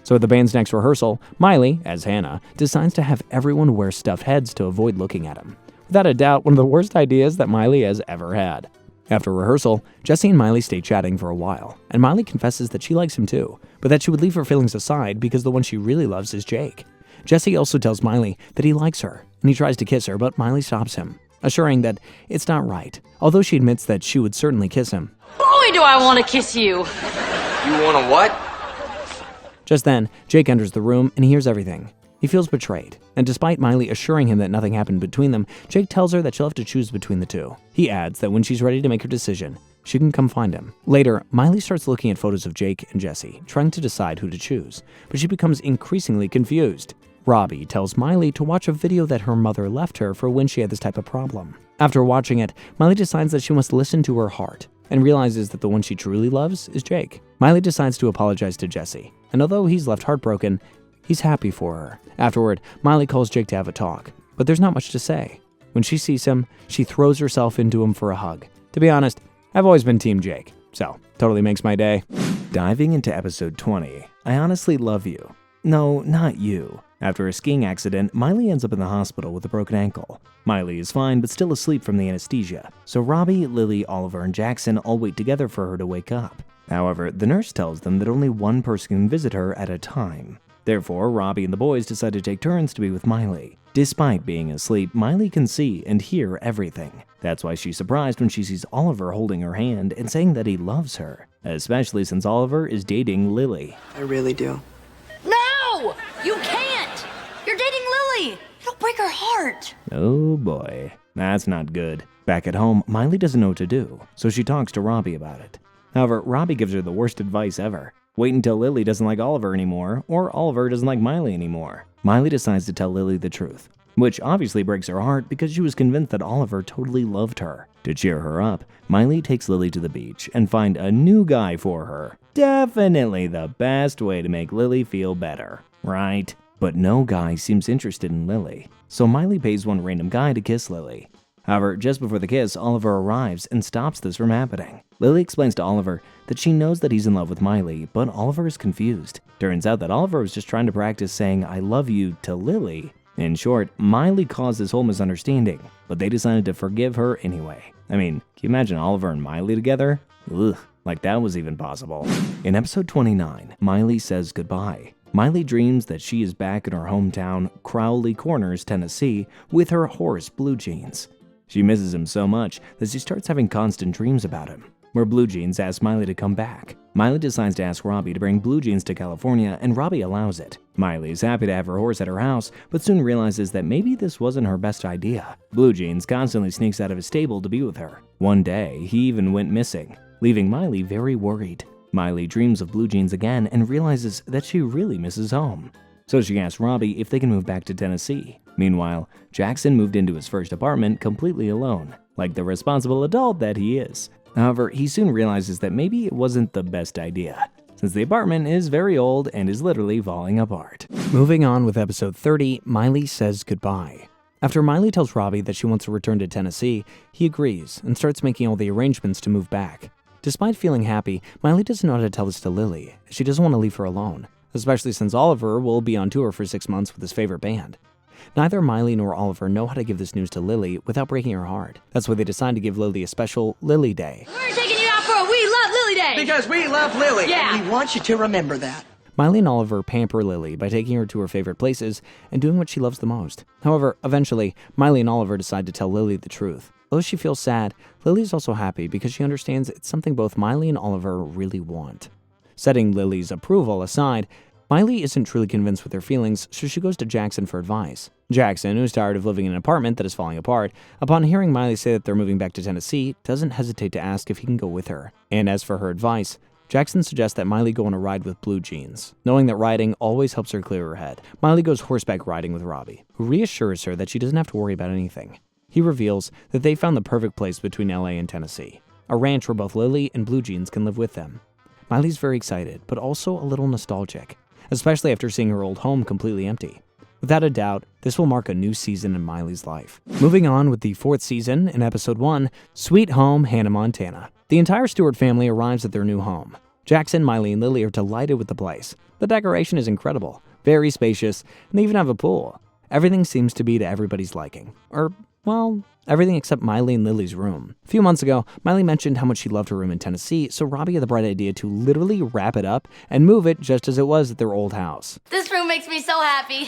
So at the band's next rehearsal, Miley, as Hannah, decides to have everyone wear stuffed heads to avoid looking at him. Without a doubt, one of the worst ideas that Miley has ever had. After rehearsal, Jesse and Miley stay chatting for a while, and Miley confesses that she likes him too, but that she would leave her feelings aside because the one she really loves is Jake. Jesse also tells Miley that he likes her, and he tries to kiss her, but Miley stops him, assuring that it's not right, although she admits that she would certainly kiss him. Boy, do I want to kiss you! You want to what? Just then, Jake enters the room and he hears everything. He feels betrayed, and despite Miley assuring him that nothing happened between them, Jake tells her that she'll have to choose between the two. He adds that when she's ready to make her decision, she can come find him. Later, Miley starts looking at photos of Jake and Jesse, trying to decide who to choose, but she becomes increasingly confused. Robbie tells Miley to watch a video that her mother left her for when she had this type of problem. After watching it, Miley decides that she must listen to her heart, and realizes that the one she truly loves is Jake. Miley decides to apologize to Jesse, and although he's left heartbroken, he's happy for her. Afterward, Miley calls Jake to have a talk, but there's not much to say. When she sees him, she throws herself into him for a hug. To be honest, I've always been Team Jake, so totally makes my day. Diving into episode 20, I Honestly Love You. No, not you. After a skiing accident, Miley ends up in the hospital with a broken ankle. Miley is fine but still asleep from the anesthesia, so Robbie, Lily, Oliver, and Jackson all wait together for her to wake up. However, the nurse tells them that only one person can visit her at a time. Therefore, Robbie and the boys decide to take turns to be with Miley. Despite being asleep, Miley can see and hear everything. That's why she's surprised when she sees Oliver holding her hand and saying that he loves her, especially since Oliver is dating Lily. I really do. No! You can't! You're dating Lily! It'll break her heart! Oh boy, that's not good. Back at home, Miley doesn't know what to do, so she talks to Robbie about it. However, Robbie gives her the worst advice ever. Wait until Lily doesn't like Oliver anymore, or Oliver doesn't like Miley anymore. Miley decides to tell Lily the truth, which obviously breaks her heart because she was convinced that Oliver totally loved her. To cheer her up, Miley takes Lily to the beach and find a new guy for her. Definitely the best way to make Lily feel better, right? But no guy seems interested in Lily, so Miley pays one random guy to kiss Lily. However, just before the kiss, Oliver arrives and stops this from happening. Lily explains to Oliver that she knows that he's in love with Miley, but Oliver is confused. Turns out that Oliver was just trying to practice saying "I love you" to Lily. In short, Miley caused this whole misunderstanding, but they decided to forgive her anyway. I mean, can you imagine Oliver and Miley together? Ugh, like that was even possible. In episode 29, Miley says goodbye. Miley dreams that she is back in her hometown, Crowley Corners, Tennessee, with her horse, Blue Jeans. She misses him so much that she starts having constant dreams about him, where Blue Jeans asks Miley to come back. Miley decides to ask Robbie to bring Blue Jeans to California, and Robbie allows it. Miley is happy to have her horse at her house, but soon realizes that maybe this wasn't her best idea. Blue Jeans constantly sneaks out of his stable to be with her. One day, he even went missing, leaving Miley very worried. Miley dreams of Blue Jeans again and realizes that she really misses home. So she asks Robbie if they can move back to Tennessee. Meanwhile, Jackson moved into his first apartment completely alone, like the responsible adult that he is. However, he soon realizes that maybe it wasn't the best idea, since the apartment is very old and is literally falling apart. Moving on with episode 30, Miley says goodbye. After Miley tells Robbie that she wants to return to Tennessee, he agrees and starts making all the arrangements to move back. Despite feeling happy, Miley doesn't know how to tell this to Lily. She doesn't want to leave her alone, especially since Oliver will be on tour for 6 months with his favorite band. Neither Miley nor Oliver know how to give this news to Lily without breaking her heart. That's why they decide to give Lily a special Lily Day. We're taking you out for a We Love Lily Day! Because we love Lily. Yeah. And we want you to remember that. Miley and Oliver pamper Lily by taking her to her favorite places and doing what she loves the most. However, eventually, Miley and Oliver decide to tell Lily the truth. Though she feels sad, Lily is also happy because she understands it's something both Miley and Oliver really want. Setting Lily's approval aside, Miley isn't truly convinced with her feelings, so she goes to Jackson for advice. Jackson, who's tired of living in an apartment that is falling apart, upon hearing Miley say that they're moving back to Tennessee, doesn't hesitate to ask if he can go with her. And as for her advice, Jackson suggests that Miley go on a ride with Blue Jeans, knowing that riding always helps her clear her head. Miley goes horseback riding with Robbie, who reassures her that she doesn't have to worry about anything. He reveals that they found the perfect place between LA and Tennessee, a ranch where both Lily and Blue Jeans can live with them. Miley's very excited, but also a little nostalgic, especially after seeing her old home completely empty. Without a doubt, this will mark a new season in Miley's life. Moving on with the 4th season, in episode 1, Sweet Home, Hannah, Montana. The entire Stewart family arrives at their new home. Jackson, Miley, and Lily are delighted with the place. The decoration is incredible, very spacious, and they even have a pool. Everything seems to be to everybody's liking. Well, everything except Miley and Lily's room. A few months ago, Miley mentioned how much she loved her room in Tennessee, so Robbie had the bright idea to literally wrap it up and move it just as it was at their old house. This room makes me so happy.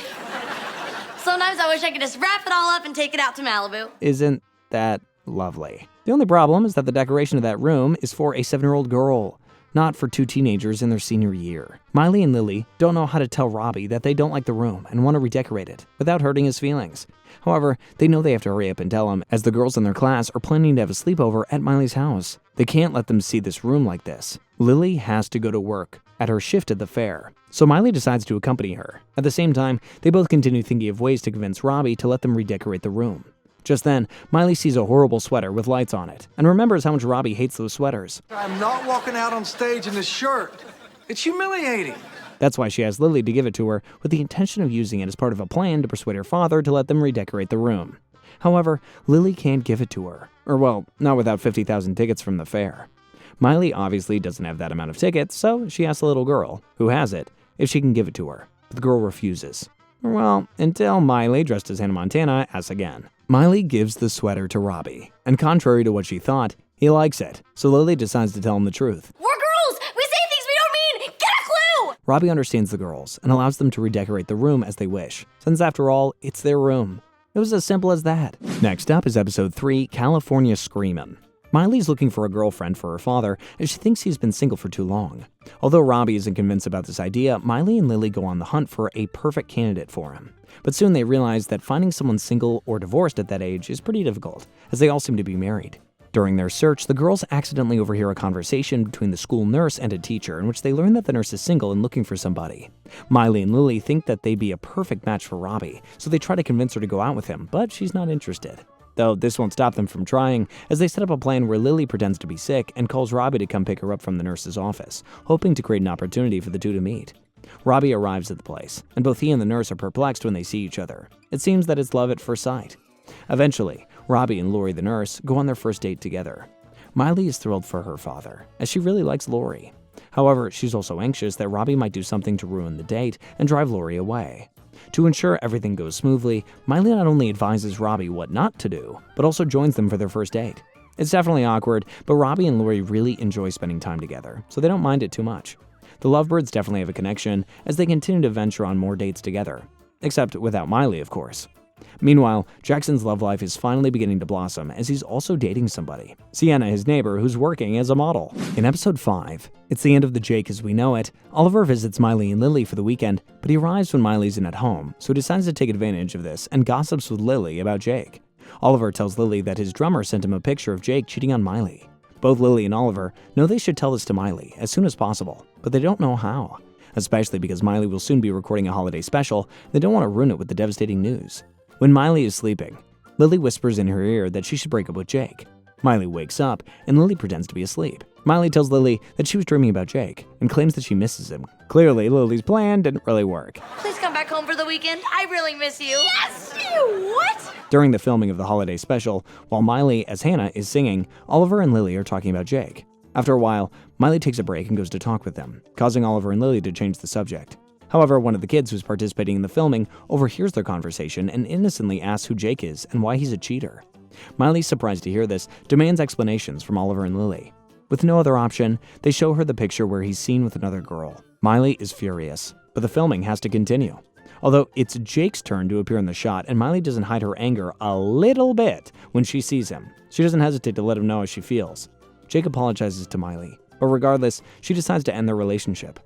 Sometimes I wish I could just wrap it all up and take it out to Malibu. Isn't that lovely? The only problem is that the decoration of that room is for a 7-year-old girl, not for 2 teenagers in their senior year. Miley and Lily don't know how to tell Robbie that they don't like the room and want to redecorate it without hurting his feelings. However, they know they have to hurry up and tell him, as the girls in their class are planning to have a sleepover at Miley's house. They can't let them see this room like this. Lily has to go to work at her shift at the fair, so Miley decides to accompany her. At the same time, they both continue thinking of ways to convince Robbie to let them redecorate the room. Just then, Miley sees a horrible sweater with lights on it, and remembers how much Robbie hates those sweaters. I'm not walking out on stage in this shirt. It's humiliating. That's why she asks Lily to give it to her, with the intention of using it as part of a plan to persuade her father to let them redecorate the room. However, Lily can't give it to her. Or well, not without 50,000 tickets from the fair. Miley obviously doesn't have that amount of tickets, so she asks the little girl, who has it, if she can give it to her. But the girl refuses. Well, until Miley, dressed as Hannah Montana, asks again. Miley gives the sweater to Robbie, and contrary to what she thought, he likes it, so Lily decides to tell him the truth. We're girls! We say things we don't mean! Get a clue! Robbie understands the girls and allows them to redecorate the room as they wish, since after all, it's their room. It was as simple as that. Next up is episode 3, California Screamin'. Miley's looking for a girlfriend for her father, as she thinks he's been single for too long. Although Robbie isn't convinced about this idea, Miley and Lily go on the hunt for a perfect candidate for him. But soon they realize that finding someone single or divorced at that age is pretty difficult, as they all seem to be married. During their search, the girls accidentally overhear a conversation between the school nurse and a teacher in which they learn that the nurse is single and looking for somebody. Miley and Lily think that they'd be a perfect match for Robbie, so they try to convince her to go out with him, but she's not interested. Though this won't stop them from trying, as they set up a plan where Lily pretends to be sick and calls Robbie to come pick her up from the nurse's office, hoping to create an opportunity for the two to meet. Robbie arrives at the place, and both he and the nurse are perplexed when they see each other. It seems that it's love at first sight. Eventually, Robbie and Lori the nurse go on their first date together. Miley is thrilled for her father, as she really likes Lori. However, she's also anxious that Robbie might do something to ruin the date and drive Lori away. To ensure everything goes smoothly, Miley not only advises Robbie what not to do, but also joins them for their first date. It's definitely awkward, but Robbie and Lori really enjoy spending time together, so they don't mind it too much. The lovebirds definitely have a connection as they continue to venture on more dates together. Except without Miley, of course. Meanwhile, Jackson's love life is finally beginning to blossom as he's also dating somebody, Sienna, his neighbor, who's working as a model. In episode 5, it's the end of the Jake as we know it. Oliver visits Miley and Lily for the weekend, but he arrives when Miley's in at home, so he decides to take advantage of this and gossips with Lily about Jake. Oliver tells Lily that his drummer sent him a picture of Jake cheating on Miley. Both Lily and Oliver know they should tell this to Miley as soon as possible, but they don't know how. Especially because Miley will soon be recording a holiday special, they don't want to ruin it with the devastating news. When Miley is sleeping, Lily whispers in her ear that she should break up with Jake. Miley wakes up, and Lily pretends to be asleep. Miley tells Lily that she was dreaming about Jake, and claims that she misses him. Clearly, Lily's plan didn't really work. Please come back home for the weekend. I really miss you. Yes, you what? During the filming of the holiday special, while Miley, as Hannah, is singing, Oliver and Lily are talking about Jake. After a while, Miley takes a break and goes to talk with them, causing Oliver and Lily to change the subject. However, one of the kids who's participating in the filming overhears their conversation and innocently asks who Jake is and why he's a cheater. Miley, surprised to hear this, demands explanations from Oliver and Lily. With no other option, they show her the picture where he's seen with another girl. Miley is furious, but the filming has to continue. Although it's Jake's turn to appear in the shot, and Miley doesn't hide her anger a little bit when she sees him. She doesn't hesitate to let him know how she feels. Jake apologizes to Miley, but regardless, she decides to end their relationship.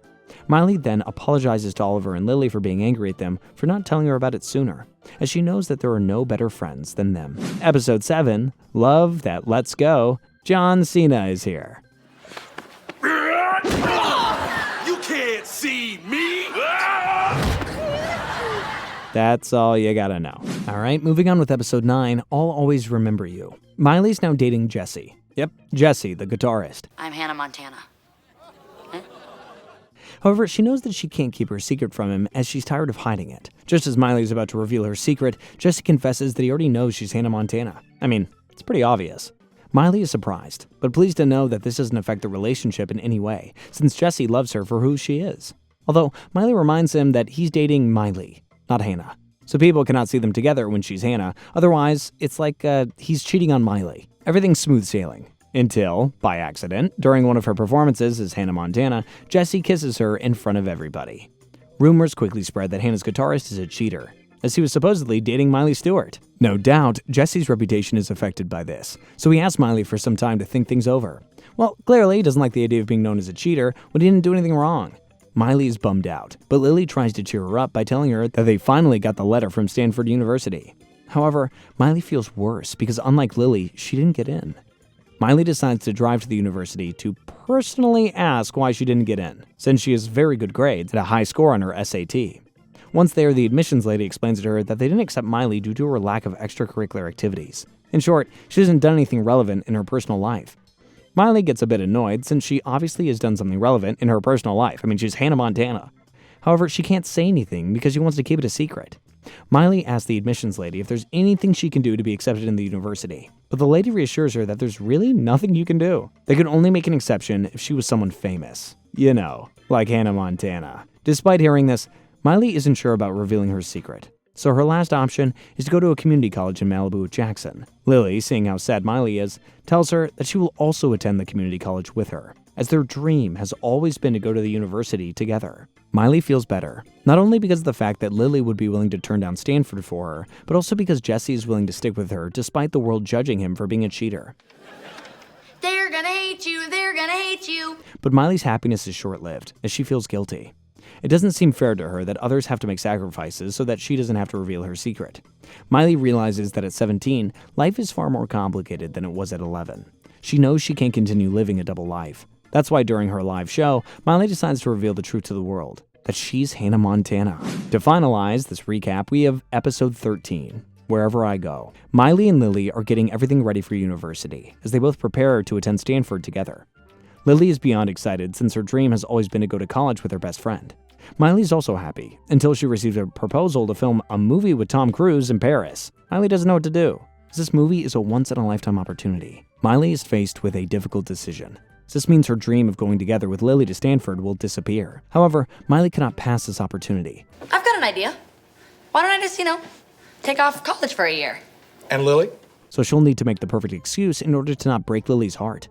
Miley then apologizes to Oliver and Lily for being angry at them for not telling her about it sooner, as she knows that there are no better friends than them. Episode 7, Love That Lets Go. John Cena is here. You can't see me! That's all you gotta know. Alright, moving on with episode 9, I'll Always Remember You. Miley's now dating Jesse. Yep, Jesse, the guitarist. I'm Hannah Montana. However, she knows that she can't keep her secret from him as she's tired of hiding it. Just as Miley's about to reveal her secret, Jesse confesses that he already knows she's Hannah Montana. I mean, it's pretty obvious. Miley is surprised, but pleased to know that this doesn't affect the relationship in any way, since Jesse loves her for who she is. Although, Miley reminds him that he's dating Miley, not Hannah. So people cannot see them together when she's Hannah, otherwise, it's like he's cheating on Miley. Everything's smooth sailing. Until, by accident, during one of her performances as Hannah Montana, Jesse kisses her in front of everybody. Rumors quickly spread that Hannah's guitarist is a cheater, as he was supposedly dating Miley Stewart. No doubt, Jesse's reputation is affected by this, so he asked Miley for some time to think things over. Well, clearly he doesn't like the idea of being known as a cheater when he didn't do anything wrong. Miley is bummed out, but Lily tries to cheer her up by telling her that they finally got the letter from Stanford University. However, Miley feels worse because unlike Lily, she didn't get in. Miley decides to drive to the university to personally ask why she didn't get in, since she has very good grades and a high score on her SAT. Once there, the admissions lady explains to her that they didn't accept Miley due to her lack of extracurricular activities. In short, she hasn't done anything relevant in her personal life. Miley gets a bit annoyed since she obviously has done something relevant in her personal life. I mean, she's Hannah Montana. However, she can't say anything because she wants to keep it a secret. Miley asks the admissions lady if there's anything she can do to be accepted in the university, but the lady reassures her that there's really nothing you can do. They could only make an exception if she was someone famous. You know, like Hannah Montana. Despite hearing this, Miley isn't sure about revealing her secret, so her last option is to go to a community college in Malibu with Jackson. Lily, seeing how sad Miley is, tells her that she will also attend the community college with her, as their dream has always been to go to the university together. Miley feels better, not only because of the fact that Lily would be willing to turn down Stanford for her, but also because Jesse is willing to stick with her despite the world judging him for being a cheater. They're gonna hate you, they're gonna hate you. But Miley's happiness is short-lived, as she feels guilty. It doesn't seem fair to her that others have to make sacrifices so that she doesn't have to reveal her secret. Miley realizes that at 17, life is far more complicated than it was at 11. She knows she can't continue living a double life. That's why during her live show, Miley decides to reveal the truth to the world, that she's Hannah Montana. To finalize this recap, we have episode 13, Wherever I Go. Miley and Lily are getting everything ready for university, as they both prepare to attend Stanford together. Lily is beyond excited since her dream has always been to go to college with her best friend. Miley's also happy, until she receives a proposal to film a movie with Tom Cruise in Paris. Miley doesn't know what to do, as this movie is a once-in-a-lifetime opportunity. Miley is faced with a difficult decision. This means her dream of going together with Lily to Stanford will disappear. However, Miley cannot pass this opportunity. I've got an idea. Why don't I just, take off college for a year? And Lily? So she'll need to make the perfect excuse in order to not break Lily's heart.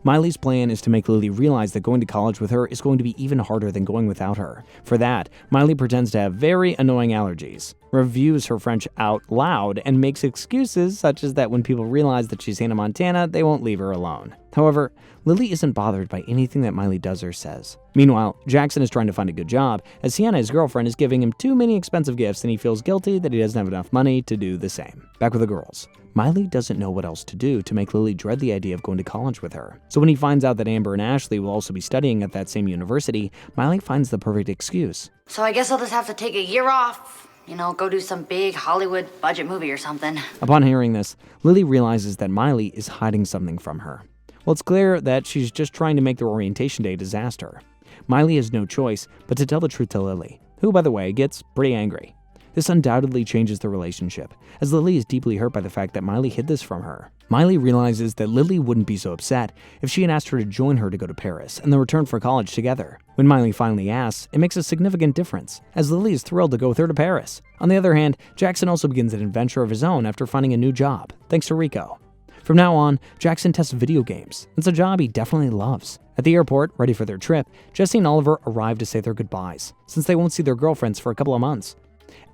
Miley's plan is to make Lily realize that going to college with her is going to be even harder than going without her. For that, Miley pretends to have very annoying allergies, reviews her French out loud, and makes excuses such as that when people realize that she's Hannah Montana, they won't leave her alone. However, Lily isn't bothered by anything that Miley does or says. Meanwhile, Jackson is trying to find a good job, as Sienna, his girlfriend, is giving him too many expensive gifts and he feels guilty that he doesn't have enough money to do the same. Back with the girls. Miley doesn't know what else to do to make Lily dread the idea of going to college with her. So when he finds out that Amber and Ashley will also be studying at that same university, Miley finds the perfect excuse. So I guess I'll just have to take a year off. Go do some big Hollywood budget movie or something. Upon hearing this, Lily realizes that Miley is hiding something from her. Well, it's clear that she's just trying to make their orientation day a disaster. Miley has no choice but to tell the truth to Lily, who, by the way, gets pretty angry. This undoubtedly changes the relationship, as Lily is deeply hurt by the fact that Miley hid this from her. Miley realizes that Lily wouldn't be so upset if she had asked her to join her to go to Paris and then return for college together. When Miley finally asks, it makes a significant difference, as Lily is thrilled to go with her to Paris. On the other hand, Jackson also begins an adventure of his own after finding a new job, thanks to Rico. From now on, Jackson tests video games. It's a job he definitely loves. At the airport, ready for their trip, Jesse and Oliver arrive to say their goodbyes, since they won't see their girlfriends for a couple of months.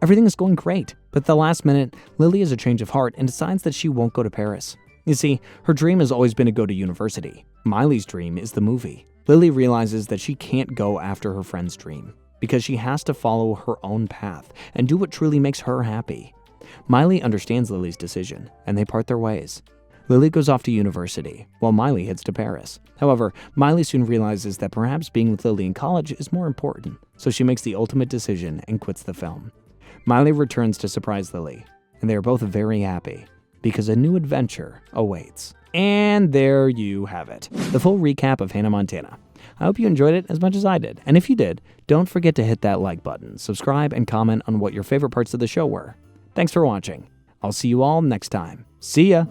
Everything is going great, but at the last minute, Lily has a change of heart and decides that she won't go to Paris. You see, her dream has always been to go to university. Miley's dream is the movie. Lily realizes that she can't go after her friend's dream, because she has to follow her own path and do what truly makes her happy. Miley understands Lily's decision, and they part their ways. Lily goes off to university, while Miley heads to Paris. However, Miley soon realizes that perhaps being with Lily in college is more important, so she makes the ultimate decision and quits the film. Miley returns to surprise Lily, and they are both very happy, because a new adventure awaits. And there you have it, the full recap of Hannah Montana. I hope you enjoyed it as much as I did, and if you did, don't forget to hit that like button, subscribe, and comment on what your favorite parts of the show were. Thanks for watching. I'll see you all next time. See ya!